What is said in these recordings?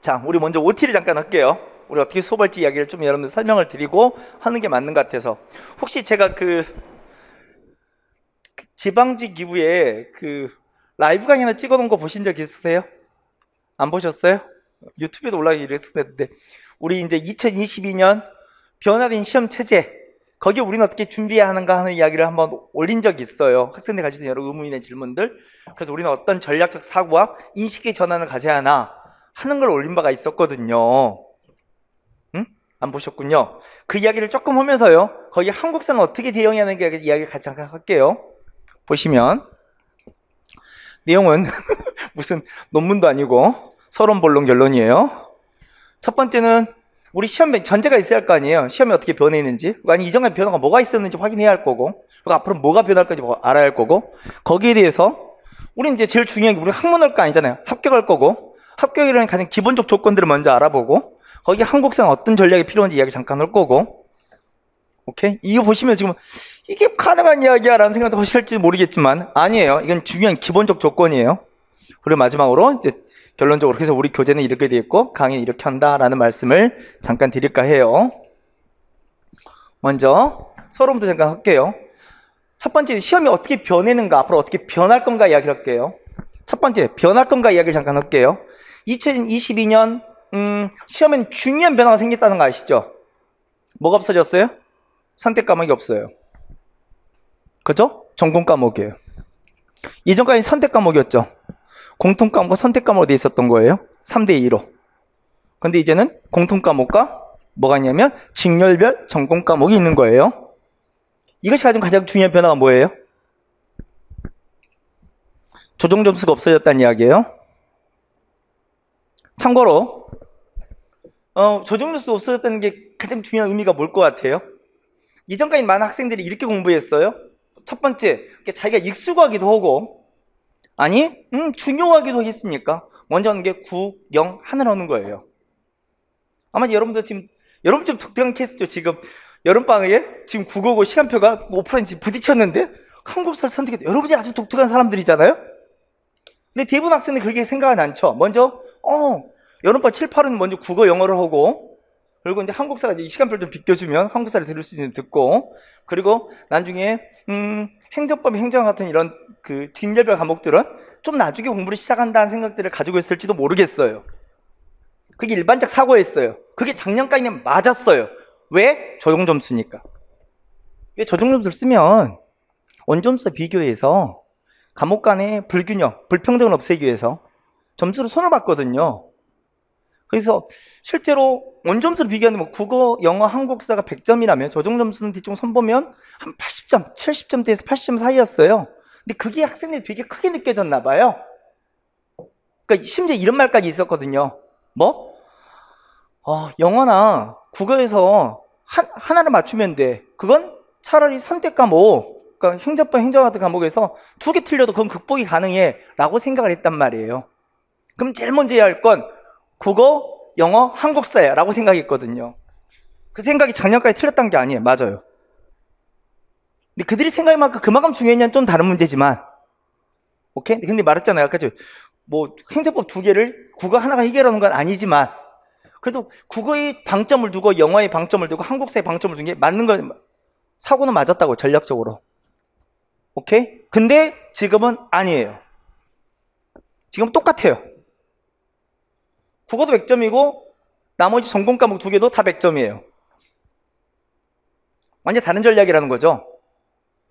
자, 우리 먼저 OT를 잠깐 할게요. 우리 어떻게 수업할지 이야기를 좀 여러분들 설명을 드리고 하는 게 맞는 것 같아서. 혹시 제가 그 지방직 기부에 그 라이브 강의 하나 찍어 놓은 거 보신 적 있으세요? 안 보셨어요? 유튜브에도 올라가기 이랬었는데, 우리 이제 2022년 변화된 시험 체제, 거기에 우리는 어떻게 준비해야 하는가 하는 이야기를 한번 올린 적이 있어요. 학생들이 가지고 있는 여러 의문이나 질문들. 그래서 우리는 어떤 전략적 사고와 인식의 전환을 가져야 하나 하는 걸 올린 바가 있었거든요. 응? 안 보셨군요. 그 이야기를 조금 하면서요, 거기 한국사는 어떻게 대응해야 하는 게 이야기를 같이 할게요. 보시면 내용은 무슨 논문도 아니고 서론 본론 결론이에요. 첫 번째는 우리 시험 전제가 있어야 할 거 아니에요. 시험이 어떻게 변했는지, 아니 이전에 변화가 뭐가 있었는지 확인해야 할 거고, 그리고 앞으로 뭐가 변할까지 알아야 할 거고, 거기에 대해서 우리는 이제 제일 중요한 게 우리 학문할 거 아니잖아요. 합격할 거고, 합격이라는 가장 기본적 조건들을 먼저 알아보고, 거기 한국사는 어떤 전략이 필요한지 이야기 잠깐 할 거고. 오케이? 이거 보시면 지금 이게 가능한 이야기야 라는 생각도 하실지 모르겠지만 아니에요. 이건 중요한 기본적 조건이에요. 그리고 마지막으로 이제 결론적으로, 그래서 우리 교재는 이렇게 되어 있고 강의는 이렇게 한다라는 말씀을 잠깐 드릴까 해요. 먼저 서론부터 잠깐 할게요. 첫 번째, 시험이 어떻게 변했는가, 앞으로 어떻게 변할 건가 이야기를 할게요. 첫 번째, 변할 건가 이야기를 잠깐 할게요. 2022년 시험에는 중요한 변화가 생겼다는 거 아시죠? 뭐가 없어졌어요? 선택 과목이 없어요. 그죠? 전공 과목이에요. 이전까지 선택 과목이었죠. 공통 과목과 선택 과목으로 돼 있었던 거예요. 3대2로. 근데 이제는 공통 과목과 뭐가 있냐면 직렬별 전공 과목이 있는 거예요. 이것이 가장 중요한 변화가 뭐예요? 조정 점수가 없어졌다는 이야기예요. 참고로 조정 점수 없어졌다는 게 가장 중요한 의미가 뭘 것 같아요? 이전까지 많은 학생들이 이렇게 공부했어요. 첫 번째, 자기가 익숙하기도 하고, 아니 중요하기도 했으니까 먼저 하는 게 국, 영, 한을 하는 거예요. 아마 여러분도 지금, 여러분 좀 독특한 케이스죠. 지금 여름방학에 지금 국어고 시간표가 오프라인 부딪혔는데 한국사를 선택했다. 여러분이 아주 독특한 사람들이잖아요. 근데 대부분 학생들이 그렇게 생각은 않죠. 먼저 여름방학 7, 8은 먼저 국어, 영어를 하고, 그리고 이제 한국사가 이제 시간표를 좀 비껴주면 한국사를 들을 수 있는 듣고, 그리고 나중에 행정법, 행정 같은 이런 그 직렬별 과목들은 좀 나중에 공부를 시작한다는 생각들을 가지고 있을지도 모르겠어요. 그게 일반적 사고였어요. 그게 작년까지는 맞았어요. 왜? 조정 점수니까. 왜 조정 점수를 쓰면 원점수와 비교해서 과목 간의 불균형, 불평등을 없애기 위해서 점수로 손을 봤거든요. 그래서 실제로 원점수를 비교하면 국어, 영어, 한국사가 100점이라면 조정 점수는 대충 선보면 한 80점, 70점대에서 80점 사이였어요. 근데 그게 학생들이 되게 크게 느껴졌나 봐요. 그러니까 심지어 이런 말까지 있었거든요. 뭐? 영어나 국어에서 하나를 맞추면 돼. 그건 차라리 선택 과목, 그러니까 행정법, 행정 같은 과목에서 2개 틀려도 그건 극복이 가능해 라고 생각을 했단 말이에요. 그럼 제일 먼저 해야 할 건 국어, 영어, 한국사야 라고 생각했거든요. 그 생각이 작년까지 틀렸던 게 아니에요. 맞아요. 근데 그들이 생각한 그만큼 중요했냐는 좀 다른 문제지만, 오케이? 근데 말했잖아요. 아까 뭐 행정법 2개를 국어 하나가 해결하는 건 아니지만, 그래도 국어의 방점을 두고 영어의 방점을 두고 한국사의 방점을 둔 게 맞는 거, 사고는 맞았다고, 전략적으로. 오케이? 근데 지금은 아니에요. 지금 똑같아요. 국어도 100점이고 나머지 전공 과목 2개도 다 100점이에요. 완전 다른 전략이라는 거죠.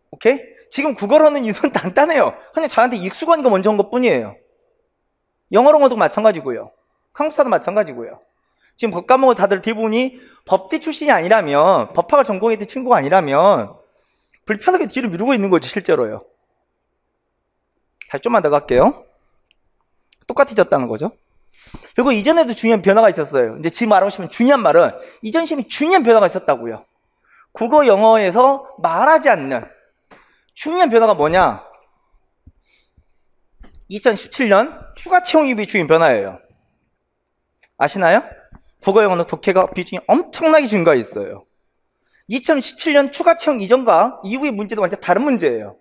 오케이? 지금 국어로 하는 이유는 간단해요. 그냥 저한테 익숙한 거 먼저 한 것 뿐이에요. 영어로도 마찬가지고요. 한국사도 마찬가지고요. 지금 법 과목은 다들 대부분이 법대 출신이 아니라면, 법학을 전공했던 친구가 아니라면 불편하게 뒤로 미루고 있는 거죠, 실제로요. 다시 좀만 더 갈게요. 똑같아졌다는 거죠. 그리고 이전에도 중요한 변화가 있었어요. 이제 지금 알아보시면 중요한 말은, 이전 시험에 중요한 변화가 있었다고요. 국어, 영어에서 말하지 않는 중요한 변화가 뭐냐? 2017년 추가 채용이 중요한 변화예요. 아시나요? 국어, 영어는 독해가 비중이 엄청나게 증가했어요. 2017년 추가 채용 이전과 이후의 문제도 완전 다른 문제예요.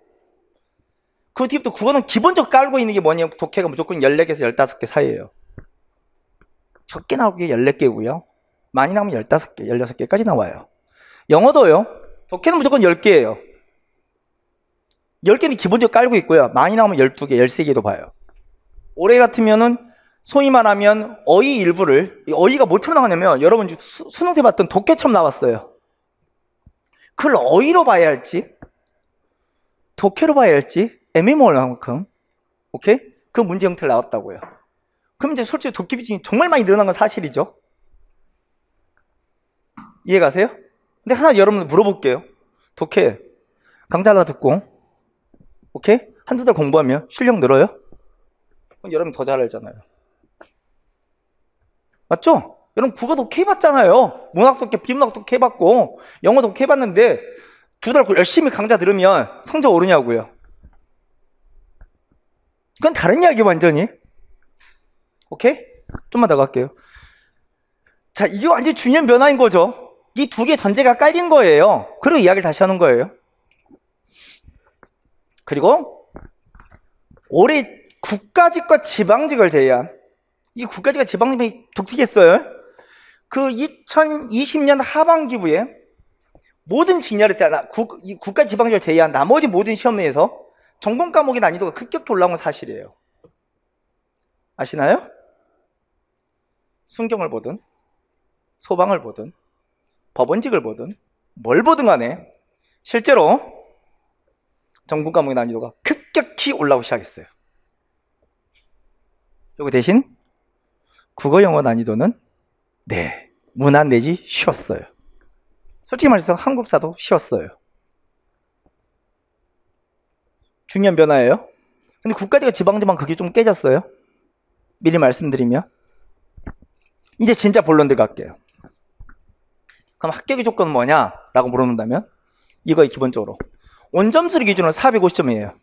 그 뒤부터 국어는 기본적으로 깔고 있는 게 뭐냐면 독해가 무조건 14개에서 15개 사이예요. 적게 나올 게 14개고요. 많이 나오면 15개, 16개까지 나와요. 영어도요. 독해는 무조건 10개예요. 10개는 기본적으로 깔고 있고요. 많이 나오면 12개, 13개도 봐요. 올해 같으면은 소위 말하면 어휘 일부를, 어휘가 뭐처럼 나왔냐면 여러분 수능 때 봤던 독해처럼 나왔어요. 그걸 어휘로 봐야 할지 독해로 봐야 할지 애매모호할 만큼, 오케이? 그 문제 형태를 나왔다고요. 그럼 이제 솔직히 독해 비중이 정말 많이 늘어난 건 사실이죠. 이해 가세요? 근데 하나 여러분 물어볼게요. 독해 강좌 하나 듣고, 오케이? 한두 달 공부하면 실력 늘어요? 그럼 여러분 더 잘 알잖아요. 맞죠? 여러분 국어 독해 해봤잖아요. 문학 독해, 비문학 독해 해봤고 영어 독해 해봤는데 2달 열심히 강좌 들으면 성적 오르냐고요. 그건 다른 이야기 완전히. 오케이? 좀만 더 갈게요. 자, 이게 완전히 중요한 변화인 거죠. 이 두 개 전제가 깔린 거예요. 그리고 이야기를 다시 하는 거예요. 그리고 올해 국가직과 지방직을 제외한, 이 국가직과 지방직이 독특했어요. 그 2020년 하반기부에 모든 직렬에 대한 국가 지방직을 제외한 나머지 모든 시험 내에서 전공 과목의 난이도가 급격히 올라온 건 사실이에요. 아시나요? 순경을 보든 소방을 보든 법원직을 보든 뭘 보든 간에 실제로 전공 과목의 난이도가 급격히 올라오기 시작했어요. 그리고 대신 국어 영어 난이도는 무난 내지 쉬웠어요. 솔직히 말해서 한국사도 쉬웠어요. 중요한 변화예요. 근데 국가직과 지방직만 그게 좀 깨졌어요. 미리 말씀드리면. 이제 진짜 본론 들어갈게요. 그럼 합격의 조건은 뭐냐? 라고 물어본다면 이거에 기본적으로 원점수를 기준으로 450점이에요.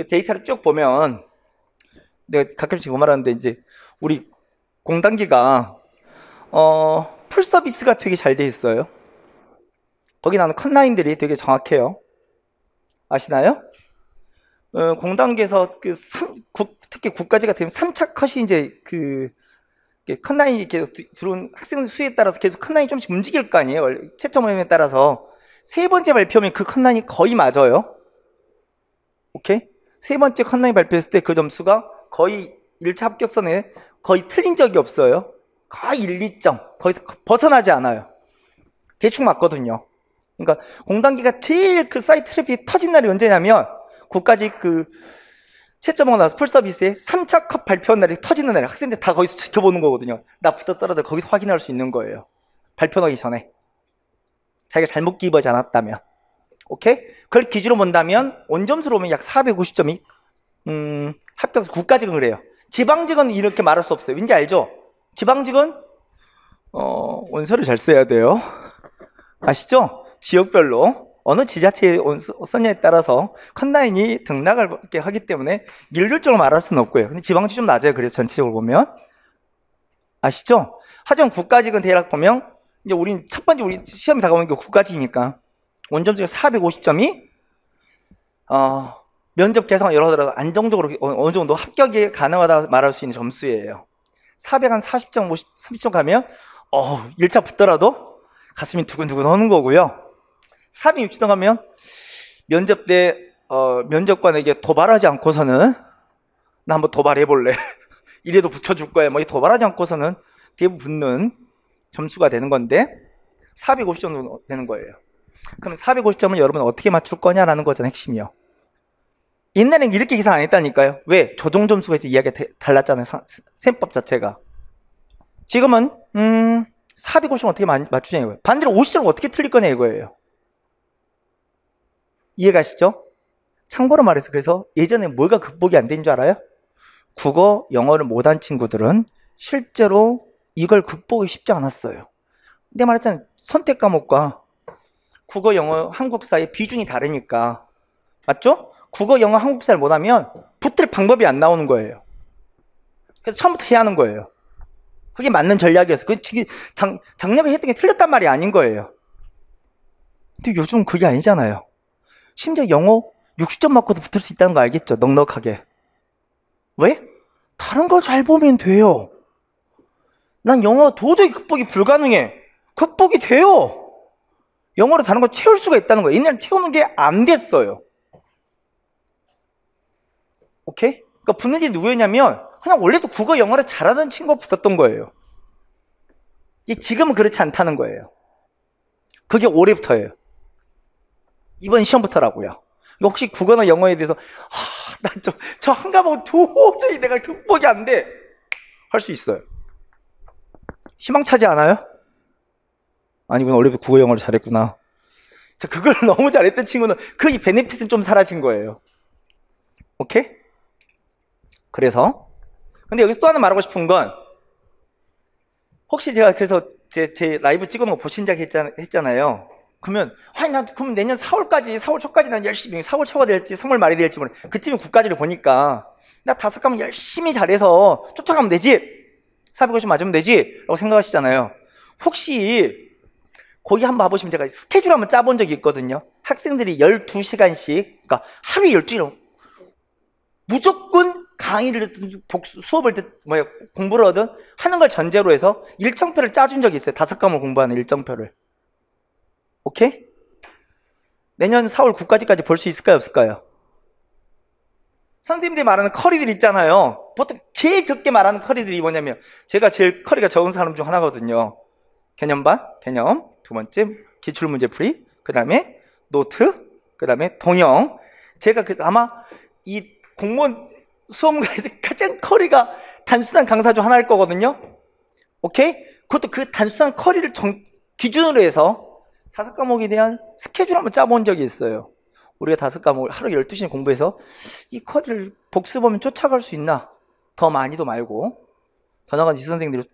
데이터를 쭉 보면 내가 가끔씩 말하는데 이제 우리 공단기가 풀서비스가 되게 잘 돼 있어요. 거기 나오는 컷라인들이 되게 정확해요. 아시나요? 공단기에서 특히 국가직 같은 경우 3차 컷이 이제 컷라인이 계속 들어온 학생 수에 따라서 계속 컷라인이 조금씩 움직일 거 아니에요. 채점 모임에 따라서 세 번째 발표하면 그 컷라인이 거의 맞아요. 오케이? 세 번째 컷라인 발표했을 때 그 점수가 거의 1차 합격선에 거의 틀린 적이 없어요. 거의 1, 2점 거기서 벗어나지 않아요. 대충 맞거든요. 그러니까 공단기가 제일 그 사이트 트래픽이 터진 날이 언제냐면 국가직 채점하고 나서 풀서비스에 3차 컷 발표한 날이 터지는 날, 학생들 다 거기서 지켜보는 거거든요. 나부터 떨어져 거기서 확인할 수 있는 거예요. 발표하기 전에 자기가 잘못 기입하지 않았다면. 오케이? 그걸 기준으로 본다면 원점수로 보면 약 450점이 합격. 국가직은 그래요. 지방직은 이렇게 말할 수 없어요. 왠지 알죠? 지방직은 원서를 잘 써야 돼요. 아시죠? 지역별로 어느 지자체에 썼냐에 따라서 컷라인이 등락을 하기 때문에 일률적으로 말할 수는 없고요. 근데 지방직 좀 낮아요. 그래서 전체적으로 보면. 아시죠? 하지만 국가직은 대략 보면 이제 우리 첫 번째 우리 시험이 다가오는 게 국가직이니까 원점수가 450점이 면접 개성 여러 가지 안정적으로 어느 정도 합격이 가능하다 말할 수 있는 점수예요. 440점, 30점 가면 1차 붙더라도 가슴이 두근두근 하는 거고요. 460점 가면 면접 때 면접관에게 도발하지 않고서는 나 한번 도발해볼래. 이래도 붙여줄 거야. 뭐 도발하지 않고서는 대부분 붙는 점수가 되는 건데 450점 정도 되는 거예요. 그럼 450점은 여러분 어떻게 맞출 거냐라는 거잖아요. 핵심이요. 옛날엔 이렇게 계산 안 했다니까요. 왜? 조정 점수가 이제 이야기가 달랐잖아요. 셈법 자체가. 지금은 450점 어떻게 맞추냐 이거예요. 반대로 50점 어떻게 틀릴 거냐 이거예요. 이해가시죠? 참고로 말해서 그래서 예전에 뭐가 극복이 안 된 줄 알아요? 국어, 영어를 못한 친구들은 실제로 이걸 극복이 쉽지 않았어요. 내가 말했잖아요. 선택 과목과 국어, 영어, 한국사의 비중이 다르니까. 맞죠? 국어, 영어, 한국사를 못하면 붙을 방법이 안 나오는 거예요. 그래서 처음부터 해야 하는 거예요. 그게 맞는 전략이었어요. 지금 작년에 했던 게 틀렸단 말이 아닌 거예요. 근데 요즘 그게 아니잖아요. 심지어 영어 60점 맞고도 붙을 수 있다는 거 알겠죠? 넉넉하게. 왜? 다른 걸 잘 보면 돼요. 난 영어 도저히 극복이 불가능해. 극복이 돼요. 영어로 다른 걸 채울 수가 있다는 거예요. 옛날에 채우는 게 안 됐어요. 오케이? 그러니까 붙는 게 누구였냐면 그냥 원래도 국어 영어를 잘하던 친구가 붙었던 거예요. 지금은 그렇지 않다는 거예요. 그게 올해부터예요. 이번 시험부터라고요. 혹시 국어나 영어에 대해서 저 한 과목 도저히 내가 극복이 안 돼. 할 수 있어요. 희망차지 않아요? 아니구나. 원래부터 국어 영어를 잘했구나. 그걸 너무 잘했던 친구는 그 베네핏은 좀 사라진 거예요. 오케이? 그래서 근데 여기서 또 하나 말하고 싶은 건 혹시 제가 그래서 제 라이브 찍어놓은 거 보신 적 했잖아요. 그러면 그럼 내년 4월까지 4월 초까지 난 열심히 4월 초가 될지 3월 말이 될지 모르 그쯤에 국가지를 보니까 나 5과목 열심히 잘해서 쫓아가면 되지 450 맞으면 되지 라고 생각하시잖아요. 혹시 거기 한번 봐보시면 제가 스케줄 한번 짜본 적이 있거든요. 학생들이 12시간씩 그러니까 하루에 12시간 무조건 강의를 듣든 수업을 공부를 하든 하는 걸 전제로 해서 일정표를 짜준 적이 있어요. 5과목 공부하는 일정표를. 오케이? 내년 4월 9까지까지 볼 수 있을까요? 없을까요? 선생님들이 말하는 커리들 있잖아요. 보통 제일 적게 말하는 커리들이 뭐냐면 제가 제일 커리가 적은 사람 중 하나거든요. 개념반, 개념, 두 번째 기출문제풀이, 그 다음에 노트, 그 다음에 동영. 제가 아마 이 공무원 수험가에서 가장 커리가 단순한 강사 중 하나일 거거든요. 오케이? 그것도 그 단순한 커리를 기준으로 해서 5과목에 대한 스케줄 한번 짜본 적이 있어요. 우리가 5과목을 하루 12시간 공부해서 이 커리를 복습하면 쫓아갈 수 있나? 더 많이도 말고 더 나아간 이 선생님들이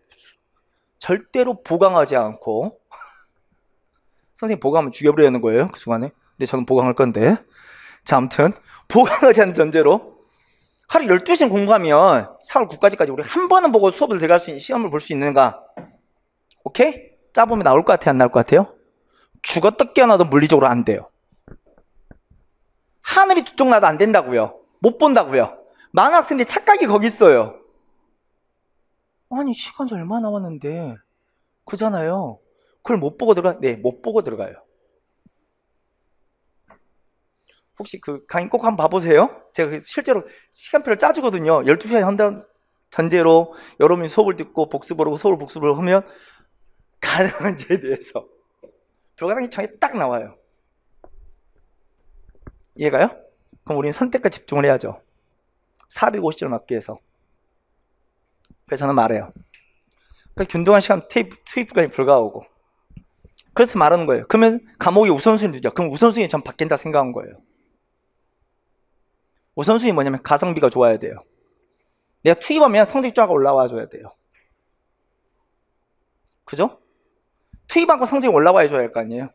절대로 보강하지 않고 선생님 보강하면 죽여버리는 거예요. 그 순간에. 근데 저는 보강할 건데 자 아무튼 보강하지 않는 전제로 하루 12시간 공부하면 4월 9까지까지 우리 한 번은 보고 수업을 들어갈 수 있는 시험을 볼 수 있는가? 오케이? 짜보면 나올 것 같아요? 안 나올 것 같아요? 죽었다 깨어나도 물리적으로 안 돼요. 하늘이 두 쪽 나도 안 된다고요. 못 본다고요. 많은 학생들이 착각이 거기 있어요. 아니 시간이 얼마 남았는데 그잖아요. 그걸 못 보고 들어가? 네, 못 보고 들어가요. 혹시 그 강의 꼭 한번 봐보세요. 제가 실제로 시간표를 짜주거든요. 12시간 한다는 전제로 여러분이 수업을 듣고 복습을 하고 수업을 복습을 하면 가능한 문제에 대해서 불가능한 창이 딱 나와요. 이해가요? 그럼 우리는 선택과 집중을 해야죠. 450점 맞기 위해서. 그래서 저는 말해요. 그러니까 균등한 시간 투입까지 불가하고. 그래서 말하는 거예요. 그러면 과목이 우선순위 두죠. 그럼 우선순위 전 바뀐다 생각한 거예요. 우선순위 뭐냐면 가성비가 좋아야 돼요. 내가 투입하면 성적자가 올라와 줘야 돼요. 그죠? 투입하고 성적이 올라와야 줘야 할 거 아니에요.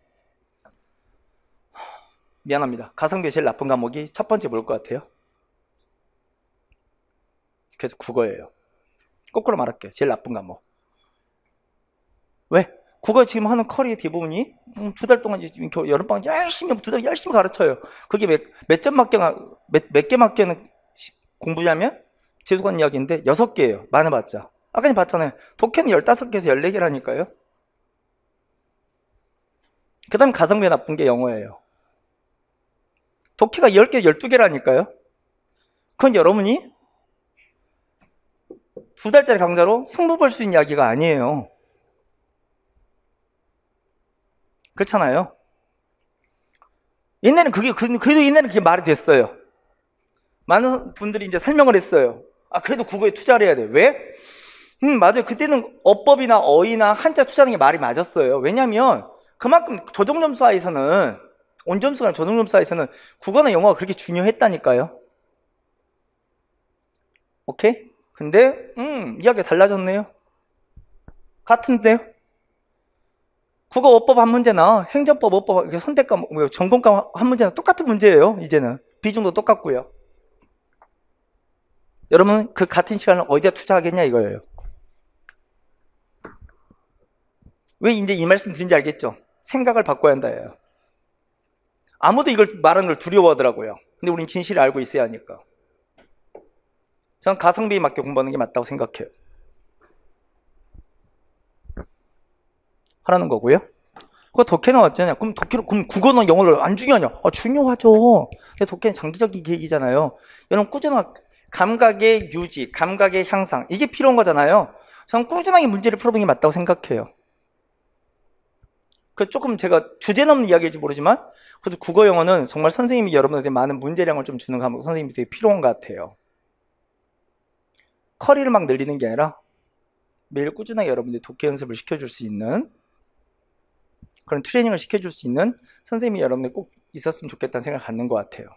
미안합니다. 가성비가 제일 나쁜 과목이 첫 번째 뭘 것 같아요? 그래서 국어예요. 거꾸로 말할게요. 제일 나쁜 과목. 왜? 국어 지금 하는 커리의 대부분이 2달 동안 여름방학 열심히 2달 열심히 가르쳐요. 그게 몇 점 맞게는 몇 개 맞게는 공부냐면 죄송한 이야기인데 6개예요. 많아봤자. 아까 전에 봤잖아요. 독해는 15개에서 14개라니까요. 그 다음에 가성비 나쁜 게 영어예요. 독해가 10개, 12개라니까요. 그건 여러분이 2달짜리 강좌로 승부 볼 수 있는 이야기가 아니에요. 그렇잖아요. 옛날에는 그래도 옛날에는 그게 말이 됐어요. 많은 분들이 이제 설명을 했어요. 아, 그래도 국어에 투자를 해야 돼. 왜? 맞아요. 그때는 어법이나 어휘나 한자 투자하는 게 말이 맞았어요. 왜냐면 그만큼 조정점수하에서는 온점수나 조정점수하에서는 국어나 영어가 그렇게 중요했다니까요. 오케이? 근데 이야기가 달라졌네요. 같은데요? 국어 어법 한 문제나 행정법 어법 선택과 전공과 한 문제나 똑같은 문제예요. 이제는 비중도 똑같고요. 여러분 그 같은 시간을 어디다 투자하겠냐 이거예요. 왜 이제 이 말씀 드린지 알겠죠? 생각을 바꿔야 한다예요. 아무도 이걸 말하는 걸 두려워하더라고요. 근데 우린 진실을 알고 있어야 하니까. 저는 가성비에 맞게 공부하는 게 맞다고 생각해요. 하라는 거고요. 그거 독해 나왔잖아요. 그럼 국어나 영어를 안 중요하냐? 중요하죠. 독해는 장기적인 계획이잖아요. 여러분 꾸준한 감각의 유지, 감각의 향상, 이게 필요한 거잖아요. 저는 꾸준하게 문제를 풀어보는 게 맞다고 생각해요. 그 조금 제가 주제 넘는 이야기일지 모르지만 그래도 국어 영어는 정말 선생님이 여러분한테 많은 문제량을 좀 주는 과목, 선생님이 되게 필요한 것 같아요. 커리를 막 늘리는 게 아니라 매일 꾸준하게 여러분들이 독해 연습을 시켜줄 수 있는 그런 트레이닝을 시켜줄 수 있는 선생님이 여러분들 꼭 있었으면 좋겠다는 생각을 갖는 것 같아요.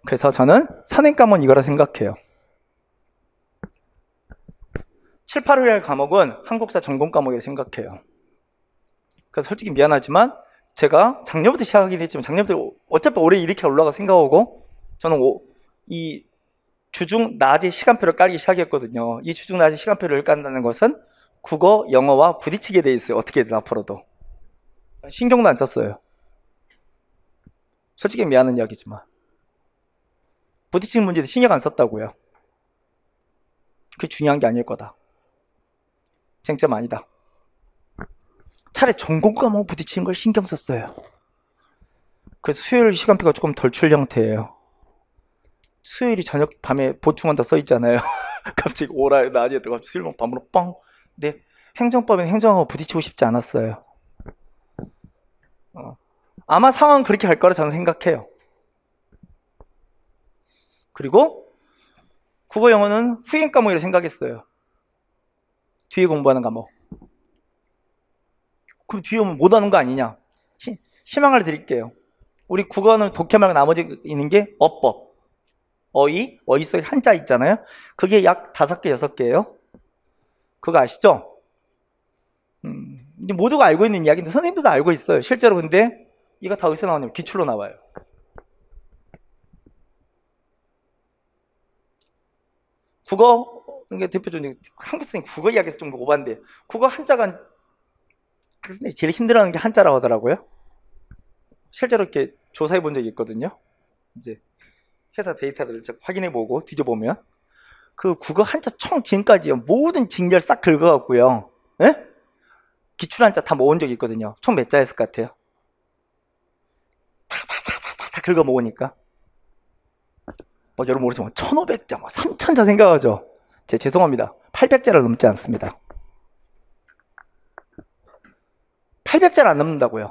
그래서 저는 선행과목은 이거라 생각해요. 7, 8월에 할 과목은 한국사 전공 과목이라고 생각해요. 그래서 솔직히 미안하지만 제가 작년부터 시작하긴 했지만 작년부터 어차피 올해 이렇게 올라가 생각하고 저는 이 주중 낮에 시간표를 깔기 시작했거든요. 이 주중 낮에 시간표를 깐다는 것은 국어, 영어와 부딪히게 돼 있어요. 어떻게든 앞으로도. 신경도 안 썼어요. 솔직히 미안한 이야기지만 부딪히는 문제도 신경 안 썼다고요. 그게 중요한 게 아닐 거다. 쟁점 아니다. 차라리 전공 과목 부딪히는 걸 신경 썼어요. 그래서 수요일 시간표가 조금 덜 출 형태예요. 수요일이 저녁 밤에 보충한다 써 있잖아요. 갑자기 오라요 낮에 갑자기 수요일 밤으로 뻥. 근데 행정법에는 행정하고 부딪히고 싶지 않았어요. 아마 상황은 그렇게 할 거라 저는 생각해요. 그리고 국어 영어는 후행 과목이라고 생각했어요. 뒤에 공부하는 과목. 그럼 뒤에 오면 못하는 거 아니냐? 희망을 드릴게요. 우리 국어는 독해 말고 나머지 있는 게 어법, 어휘 속에 한자 있잖아요. 그게 약 5개, 6개예요. 그거 아시죠? 모두가 알고 있는 이야기인데 선생님들도 알고 있어요. 실제로. 근데 이거 다 어디서 나오냐면 기출로 나와요. 국어, 이게 대표적으로 한국 선생님 국어 이야기에서 좀 오반데 국어 한자가 선생님이 제일 힘들어하는 게 한자라고 하더라고요. 실제로 이렇게 조사해 본 적이 있거든요. 이제 회사 데이터들을 확인해보고 뒤져보면 그 국어 한자 총 지금까지 모든 직렬 싹 긁어갖고요. 예? 기출 한자 다 모은 적이 있거든요. 총 몇 자였을 것 같아요? 다 긁어 모으니까 여러분 모르지만 1500자, 3000자 생각하죠? 죄송합니다. 800자를 넘지 않습니다. 800자를 안 넘는다고요.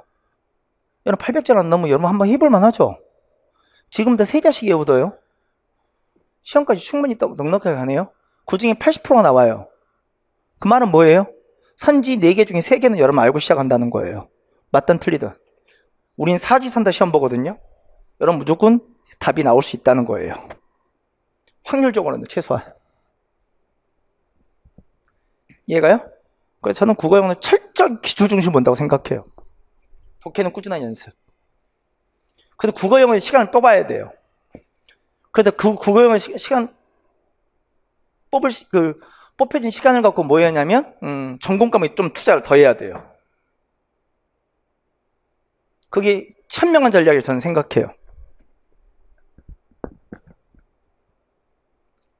여러분 800자를 안 넘으면 여러분 한번 해볼만 하죠? 지금부터 3자씩 외우어요. 시험까지 충분히 넉넉하게 가네요. 그 중에 80%가 나와요. 그 말은 뭐예요? 선지 4개 중에 3개는 여러분 알고 시작한다는 거예요. 맞든 틀리든. 우린 사지선다 시험 보거든요. 여러분 무조건 답이 나올 수 있다는 거예요. 확률적으로는 최소한. 이해가요? 그래서 저는 국어 영어는 철저히 기출 중심 본다고 생각해요. 독해는 꾸준한 연습. 그래서 국어 영어에 시간을 뽑아야 돼요. 그래서 그 국어 영어 시간 뽑혀진 시간을 갖고 뭐 해야 하냐면 전공 과목에 좀 투자를 더 해야 돼요. 그게 현명한 전략이라고 저는 생각해요.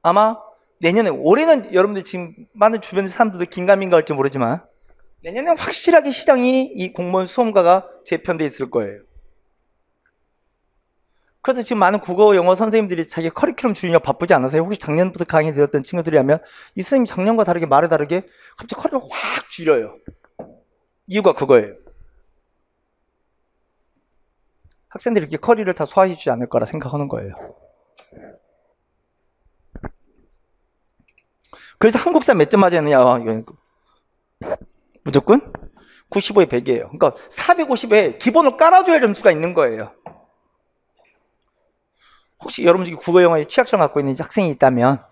아마 내년에, 올해는 여러분들 지금 많은 주변 사람들도 긴가민가 할지 모르지만 내년에 확실하게 시장이 이 공무원 수험가가 재편돼 있을 거예요. 그래서 지금 많은 국어 영어 선생님들이 자기 커리큘럼 줄이려 바쁘지 않으세요? 혹시 작년부터 강의 들었던 친구들이라면 이 선생님이 작년과 다르게 말에 다르게 갑자기 커리큘럼을 확 줄여요. 이유가 그거예요. 학생들이 이렇게 커리를 다 소화해 주지 않을 거라 생각하는 거예요. 그래서 한국사 몇 점 맞아야 하느냐? 무조건 95에 100이에요. 그러니까 450에 기본을 깔아줘야 점수가 있는 거예요. 혹시 여러분 중에 국어 영어에 취약점 갖고 있는 학생이 있다면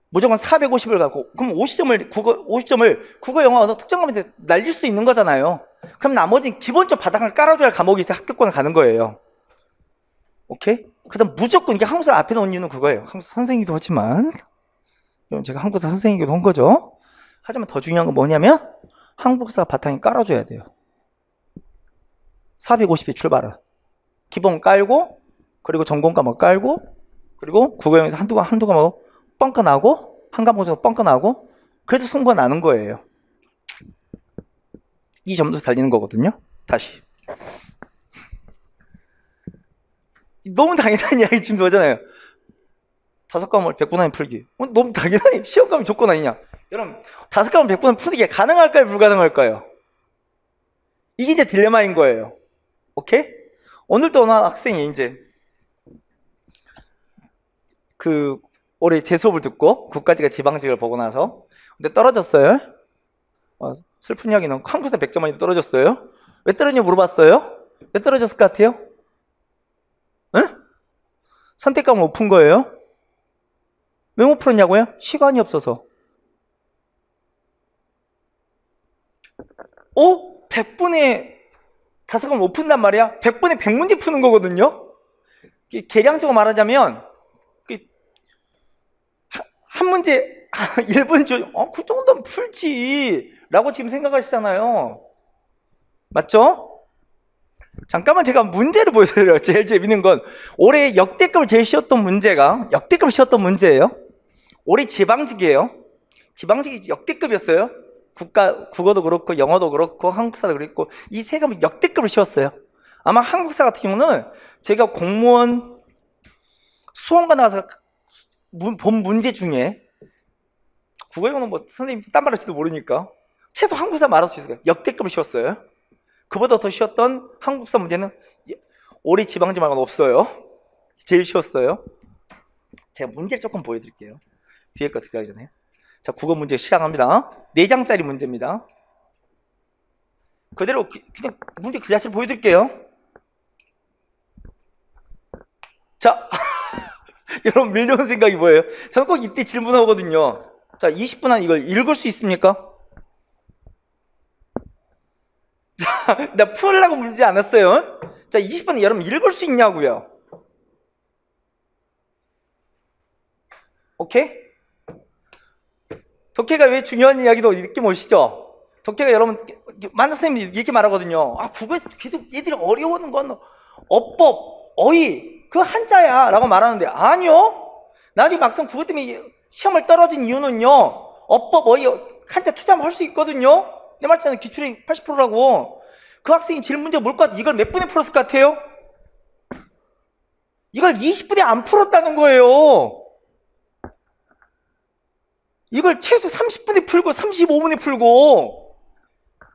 무조건 450을 갖고 그럼 50점을 국어 영어 어느 특정 과목에 날릴 수도 있는 거잖아요. 그럼 나머지 기본적 바닥을 깔아줘야 할 과목이 있어야 합격권을 가는 거예요. 오케이? 그다음 무조건 이게 한국사 앞에 놓은 이유는 그거예요. 한국사 선생이기도 하지만 제가 한국사 선생이기도 한 거죠. 하지만 더 중요한 건 뭐냐면 한국사 바탕에 깔아줘야 돼요. 450에 출발은 기본 깔고 그리고 전공 과목 깔고 그리고 국어 영어에서 한두 과목 뻥끗나고 한 과목 정도 뻥끗나고 그래도 승부가 나는 거예요. 이 점수 달리는 거거든요. 다시 너무 당연한 이야기 지금 그거잖아요. 5과목을 100분 안에 풀기. 너무 당연하게 시험감이 조건 아니냐. 여러분 5과목 100분 풀기가 가능할까요? 불가능할까요? 이게 이제 딜레마인 거예요. 오케이? 오늘도 어느 학생이 이제 그 올해 제 수업을 듣고 국가직과 지방직을 보고 나서 근데 떨어졌어요. 슬픈 이야기는 한국사 100점 만에 떨어졌어요. 왜 떨어졌냐 물어봤어요. 왜 떨어졌을 것 같아요? 응? 선택 과목 못 푼 거예요. 왜 못 풀었냐고요? 시간이 없어서. 100분에 5과목 못 푼단 말이야? 100분에 100문제 푸는 거거든요? 계량적으로 말하자면 한 문제 1분 그 정도는 풀지 라고 지금 생각하시잖아요. 맞죠? 잠깐만 제가 문제를 보여드려요. 제일 재밌는 건 올해 역대급 제일 쉬웠던 문제가 역대급 쉬웠던 문제예요. 올해 지방직이에요. 지방직이 역대급이었어요. 국어도 그렇고 영어도 그렇고 한국사도 그렇고 이 세 과목 역대급을 쉬웠어요. 아마 한국사 같은 경우는 제가 공무원 수험가 나와서 본 문제 중에 국어 영어는 뭐 선생님 딴 말 할지도 모르니까 최소 한국사 말할 수 있어요. 역대급을 쉬웠어요. 그보다 더 쉬웠던 한국사 문제는 올해 지방직 말고는 없어요. 제일 쉬웠어요. 제가 문제를 조금 보여드릴게요. 뒤에 거 들어가기 전에. 자, 국어 문제 시작합니다. 4장짜리 문제입니다. 그대로 그냥 문제 그 자체를 보여드릴게요. 자, 여러분 밀려온 생각이 뭐예요? 저는 꼭 이때 질문하거든요. 자, 20분 안에 이걸 읽을 수 있습니까? 자, 나 풀으려고 물지 않았어요. 자, 20분에 여러분 읽을 수 있냐고요. 오케이? 독해가 왜 중요한 이야기도 느낌 오시죠? 독해가 여러분 많은 선생님들이 이렇게 말하거든요. 국어에 계속 얘들이 어려워하는 건 어법, 어휘 그 한자야 라고 말하는데 아니요. 나중에 막상 국어 때문에 시험을 떨어진 이유는요. 어법, 어휘, 한자 투자하면 할 수 있거든요. 내 말처럼 기출이 80%라고. 그 학생이 제일 문제 뭘 것 같아? 이걸 몇 분에 풀었을 것 같아요? 이걸 20분에 안 풀었다는 거예요. 이걸 최소 30분에 풀고 35분에 풀고.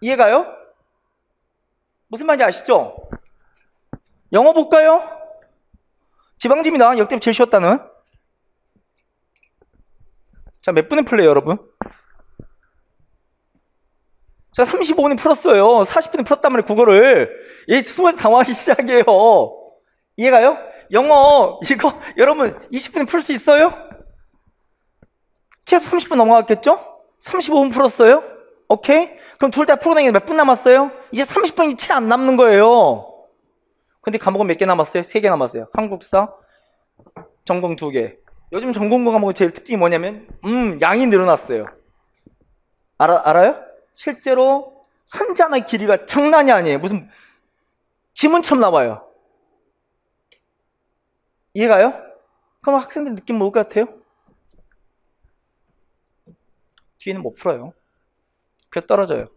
이해가요? 무슨 말인지 아시죠? 영어 볼까요? 지방직입니다. 역대 제일 쉬웠다는. 자, 몇 분에 풀래요 여러분? 자, 35분에 풀었어요. 40분에 풀었단 말이에요 국어를. 얘 순간 당황하기 시작해요. 이해가요? 영어 이거 여러분 20분에 풀 수 있어요? 최소 30분 넘어갔겠죠? 35분 풀었어요? 오케이? 그럼 둘 다 풀고 나니까 몇 분 남았어요? 이제 30분이 채 안 남는 거예요. 근데 과목은 몇 개 남았어요? 3개 남았어요. 한국사, 전공 2개. 요즘 전공 과목의 제일 특징이 뭐냐면 양이 늘어났어요. 알아요? 실제로 산자나 길이가 장난이 아니에요. 무슨 지문처럼 나와요. 이해가요? 그럼 학생들 느낌 뭘 것 같아요? 뒤에는 못 풀어요. 그래서 떨어져요.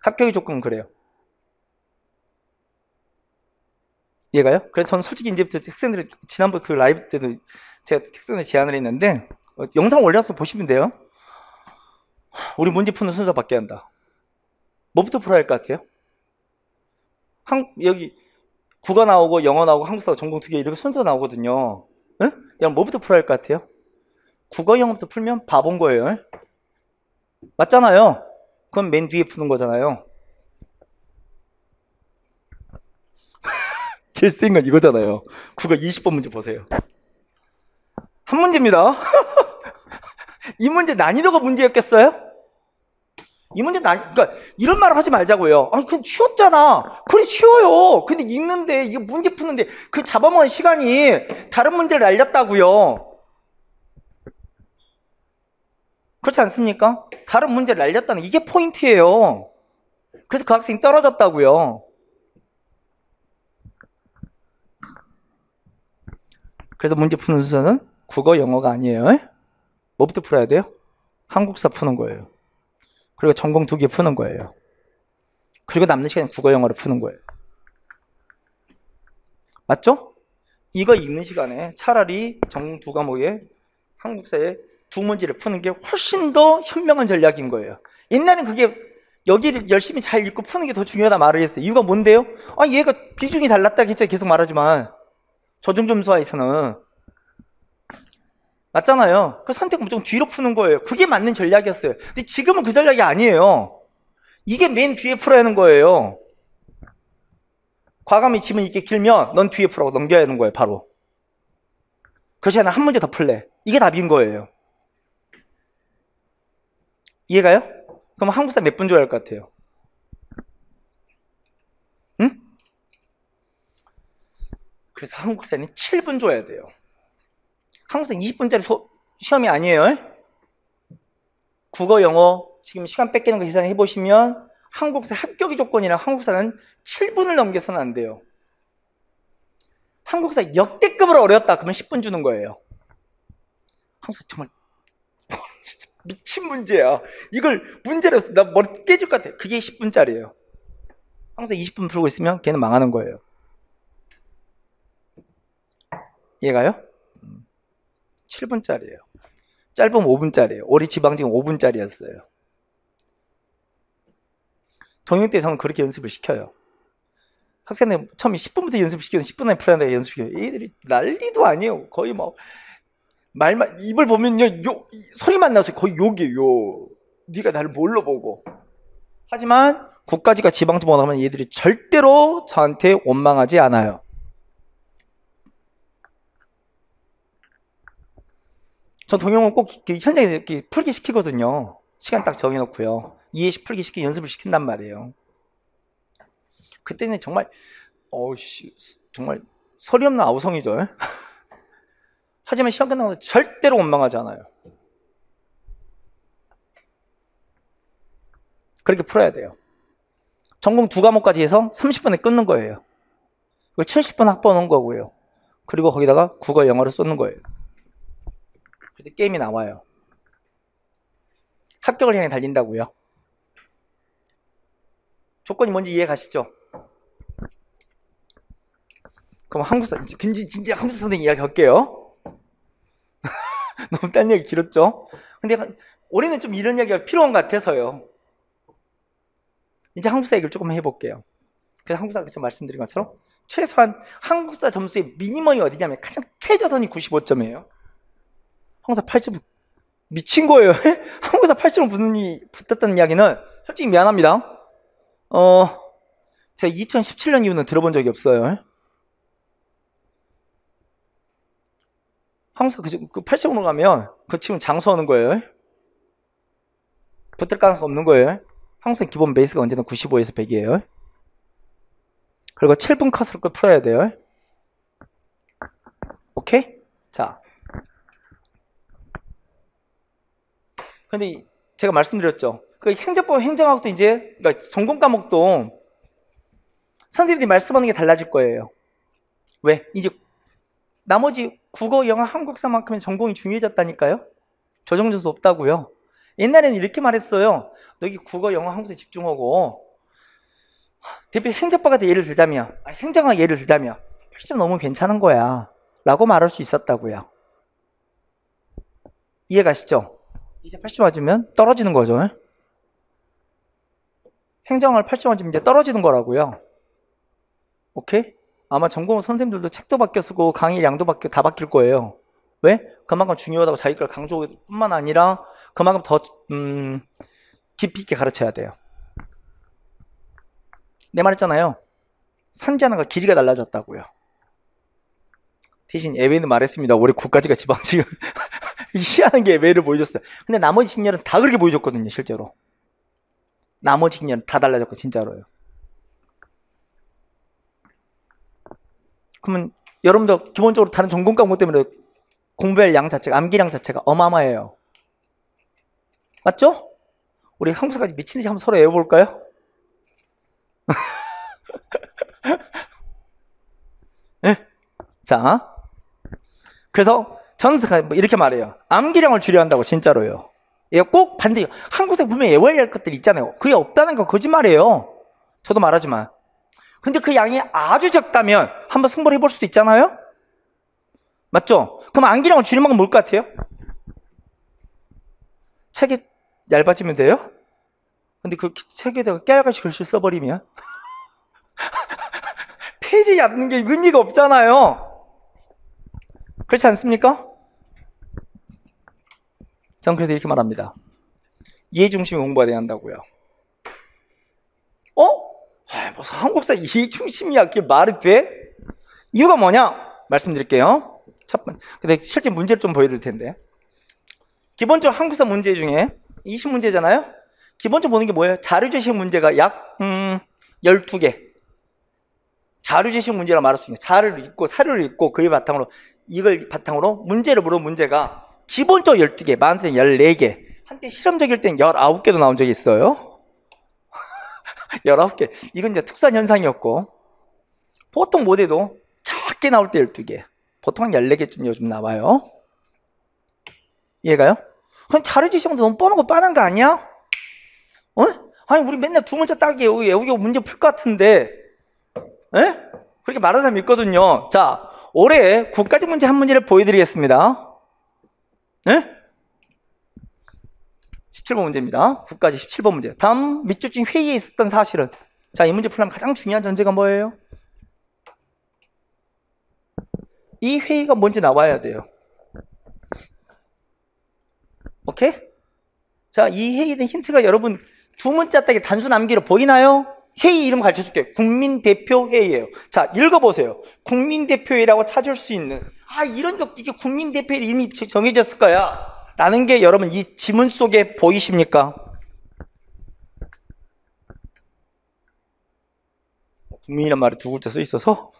합격의 조건은 그래요. 이해가요? 그래서 저는 솔직히 이제부터 학생들이 지난번 그 라이브 때도 제가 학생들 제안을 했는데 영상 올려서 보시면 돼요. 우리 문제 푸는 순서 바뀌어야 한다. 뭐부터 풀어야 할 것 같아요? 여기 국어 나오고 영어 나오고 한국사 전공 2개 이렇게 순서 나오거든요. 응? 여러분 뭐부터 풀어야 할 것 같아요? 국어 영어부터 풀면 바본 거예요. 맞잖아요. 그건 맨 뒤에 푸는 거잖아요. 제일 센 건 이거잖아요. 국어 20번 문제 보세요. 한 문제입니다. 이 문제 난이도가 문제였겠어요? 이 문제 그러니까 이런 말을 하지 말자고요. 아니, 그건 쉬웠잖아. 그래, 쉬워요. 근데 읽는데, 이거 문제 푸는데 그 잡아먹은 시간이 다른 문제를 날렸다고요. 그렇지 않습니까? 다른 문제를 날렸다는 이게 포인트예요. 그래서 그 학생이 떨어졌다고요. 그래서 문제 푸는 순서는 국어, 영어가 아니에요. 뭐부터 풀어야 돼요? 한국사 푸는 거예요. 그리고 전공 2개 푸는 거예요. 그리고 남는 시간에 국어, 영어를 푸는 거예요. 맞죠? 이거 읽는 시간에 차라리 전공 2과목에 한국사에 2문제를 푸는 게 훨씬 더 현명한 전략인 거예요. 옛날엔 그게 여기를 열심히 잘 읽고 푸는 게 더 중요하다 말을 했어요. 이유가 뭔데요? 얘가 비중이 달랐다 했잖아요. 계속 말하지만 조정점수화에서는 맞잖아요. 그 선택은 무조건 뒤로 푸는 거예요. 그게 맞는 전략이었어요. 근데 지금은 그 전략이 아니에요. 이게 맨 뒤에 풀어야 하는 거예요. 과감히 지문 이렇게 길면 넌 뒤에 풀라고 넘겨야 하는 거예요. 바로. 그 시간에 한 문제 더 풀래. 이게 답인 거예요. 이해가요? 그럼 한국사 몇 분 줘야 할 것 같아요? 응? 그래서 한국사는 7분 줘야 돼요. 한국사 20분짜리 시험이 아니에요. 국어, 영어 지금 시간 뺏기는 거 계산해 보시면 한국사 합격의 조건이랑 한국사는 7분을 넘겨서는 안 돼요. 한국사 역대급으로 어려웠다 그러면 10분 주는 거예요. 한국사 정말 진짜 미친 문제야. 이걸 문제로 나 머리 깨질 것 같아. 그게 10분짜리예요. 항상 20분 풀고 있으면 걔는 망하는 거예요. 이해가요? 7분짜리예요. 짧으면 5분짜리예요. 올해 지방직은 5분짜리였어요. 동영 때에서는 그렇게 연습을 시켜요. 학생들 처음에 10분부터 연습시키는 10분 안에 풀어야 한다고 연습시켜요. 애들이 난리도 아니에요. 거의 뭐 말만 입을 보면요 소리만 나서 거의 욕이에요. 네가 나를 뭘로 보고. 하지만 국가직과 지방직 원하면 얘들이 절대로 저한테 원망하지 않아요. 전 동영은 꼭 현장에 이렇게 풀기 시키거든요. 시간 딱 정해놓고요. 이해식 풀기 시키 연습을 시킨단 말이에요. 그때는 정말 정말 소리 없는 아우성이죠. 하지만 시험 끝나고 절대로 원망하지 않아요. 그렇게 풀어야 돼요. 전공 2과목까지 해서 30분에 끊는 거예요. 그리고 70분 확보해 놓은 거고요. 그리고 거기다가 국어, 영어를 쏟는 거예요. 그래서 게임이 나와요. 합격을 향해 달린다고요. 조건이 뭔지 이해 가시죠? 그럼 한국사, 진짜 한국사 선생님 이야기 할게요. 너무 딴 얘기 길었죠? 근데 올해는 좀 이런 이야기가 필요한 것 같아서요. 이제 한국사 얘기를 조금 해볼게요. 그래서 한국사 제가 말씀드린 것처럼 최소한 한국사 점수의 미니멈이 어디냐면 가장 최저선이 95점이에요. 한국사 80 미친 거예요. 한국사 80점 붙었다는 이야기는 솔직히 미안합니다. 제가 2017년 이후는 들어본 적이 없어요. 항상 그 80으로 가면 그 친구 장수하는 거예요. 붙을 가능성 없는 거예요. 항상 기본 베이스가 언제나 95에서 100이에요. 그리고 7분 컷으로 풀어야 돼요. 오케이? 자. 근데 제가 말씀드렸죠. 그 행정법, 행정학도 이제, 그러니까 전공 과목도 선생님들이 말씀하는 게 달라질 거예요. 왜? 이제 나머지 국어, 영어, 한국사만큼의 전공이 중요해졌다니까요. 조정점수 없다고요. 옛날에는 이렇게 말했어요. 너희 국어, 영어, 한국사에 집중하고 대표 행정법한테 예를 들자면 행정학 예를 들자면 80점 넘으면 괜찮은 거야 라고 말할 수 있었다고요. 이해 가시죠? 이제 80점 맞으면 떨어지는 거죠. 행정학을 80점 맞으면 이제 떨어지는 거라고요. 오케이? 아마 전공 선생님들도 책도 바뀌어 쓰고 강의 양도 바뀌어 다 바뀔 거예요. 왜? 그만큼 중요하다고 자기 걸 강조할 뿐만 아니라 그만큼 더 깊이 있게 가르쳐야 돼요. 내 말했잖아요. 산지 하나가 길이가 달라졌다고요. 대신 예외는 말했습니다. 올해 국가직과 지방직 희한한 게 예외를 보여줬어요. 근데 나머지 직렬은 다 그렇게 보여줬거든요. 실제로. 나머지 직렬은 다 달라졌고 진짜로요. 그러면 여러분도 기본적으로 다른 전공 과목 때문에 공부할 양 자체가 암기량 자체가 어마어마해요. 맞죠? 우리 한국사까지 미친 듯이 한번 서로 외워볼까요? 네? 자, 그래서 저는 이렇게 말해요. 암기량을 줄여야 한다고, 진짜로요. 이거 꼭 반대. 한국에서 분명히 외워야 할 것들 있잖아요. 그게 없다는 거 거짓말이에요. 저도 말하지만. 근데 그 양이 아주 적다면 한번 승부를 해볼 수도 있잖아요. 맞죠? 그럼 암기량을 줄이면 뭘 것 같아요? 책이 얇아지면 돼요? 근데 그 책에다가 깨알같이 글씨 써버리면 페이지 얇는 게 의미가 없잖아요. 그렇지 않습니까? 전 그래서 이렇게 말합니다. 이해 중심에 공부해야 한다고요. 무슨 한국사 이해 중심이야? 그게 말이 돼? 이유가 뭐냐? 말씀드릴게요. 첫 번째. 근데 실제 문제를 좀 보여드릴 텐데. 기본적으로 한국사 문제 중에 20문제잖아요? 기본적으로 보는 게 뭐예요? 자료제시용 문제가 약 12개. 자료제시용 문제라 말할 수 있는 자료를 읽고 사료를 읽고 그의 바탕으로 이걸 바탕으로 문제를 물은 문제가 기본적으로 12개, 많을 때는 14개. 한때 실험적일 땐 19개도 나온 적이 있어요. 19개. 이건 이제 특수한 현상이었고, 보통 모델도 작게 나올 때 12개. 보통 한 14개쯤 요즘 나와요. 이해가요? 자료지시험도 너무 뻔하고 뻔한 거 아니야? 아니, 우리 맨날 두 문제 따기 여기 문제 풀 것 같은데, 그렇게 말하는 사람이 있거든요. 자, 올해 국가적 문제 한 문제를 보여드리겠습니다. 17번 문제입니다. 국가지 17번 문제. 다음 밑줄 중 회의에 있었던 사실은, 자, 이 문제 풀려면 가장 중요한 전제가 뭐예요? 이 회의가 뭔지 나와야 돼요. 오케이? 자, 이 회의에 대한 힌트가 여러분 두 문자 따기 단순 암기로 보이나요? 회의 이름 가르쳐줄게요. 국민대표회의예요. 자, 읽어보세요. 국민대표회의라고 찾을 수 있는, 이런 거, 이게 국민대표회의 이미 정해졌을 거야 라는 게 여러분 이 지문 속에 보이십니까? 국민이란 말이 두 글자 써 있어서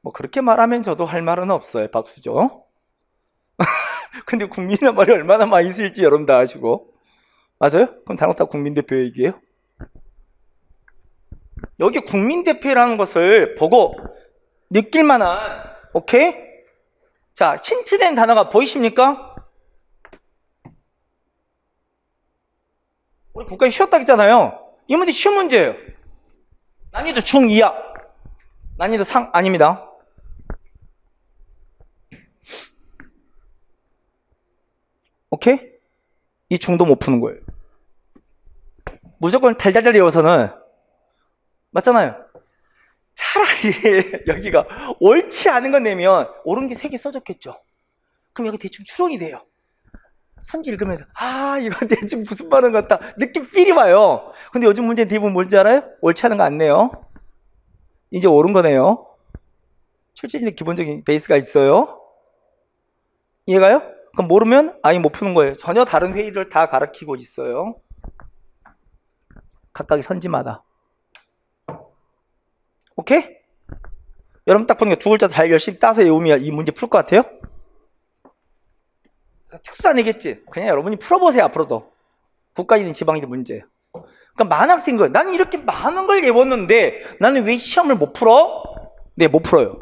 뭐 그렇게 말하면 저도 할 말은 없어요. 박수죠. 근데 국민이란 말이 얼마나 많이 쓰일지 여러분 다 아시고. 맞아요? 그럼 단어다 국민대표 얘기예요. 여기 국민대표라는 것을 보고 느낄 만한, 오케이? 자, 힌트된 단어가 보이십니까? 우리 국가에 쉬었다 했잖아요. 이 문제 쉬운 문제예요. 난이도 중2야. 난이도 상 아닙니다. 오케이? 이 중도 못 푸는 거예요. 무조건 달달달 외워서는, 맞잖아요. 차라리 여기가 옳지 않은 거 내면 옳은 게 3개 써졌겠죠. 그럼 여기 대충 추론이 돼요. 선지 읽으면서 이거 대충 무슨 말인 것 같다 느낌 필이 와요. 근데 요즘 문제는 대부분 뭔지 알아요? 옳지 않은 거 안 내요. 이제 옳은 거네요. 출제진의 기본적인 베이스가 있어요. 이해가요? 그럼 모르면 아예 못 푸는 거예요. 전혀 다른 회의를 다 가르치고 있어요. 각각의 선지마다. 오케이? 여러분 딱 보니까 두 글자 잘 열심히 따서 외우면 이 문제 풀 것 같아요? 특수한 얘기겠지. 그냥 여러분이 풀어보세요. 앞으로도 국가이든 지방이든 문제. 그러니까 많은 학생들, 나는 이렇게 많은 걸 외웠는데 나는 왜 시험을 못 풀어? 네, 못 풀어요.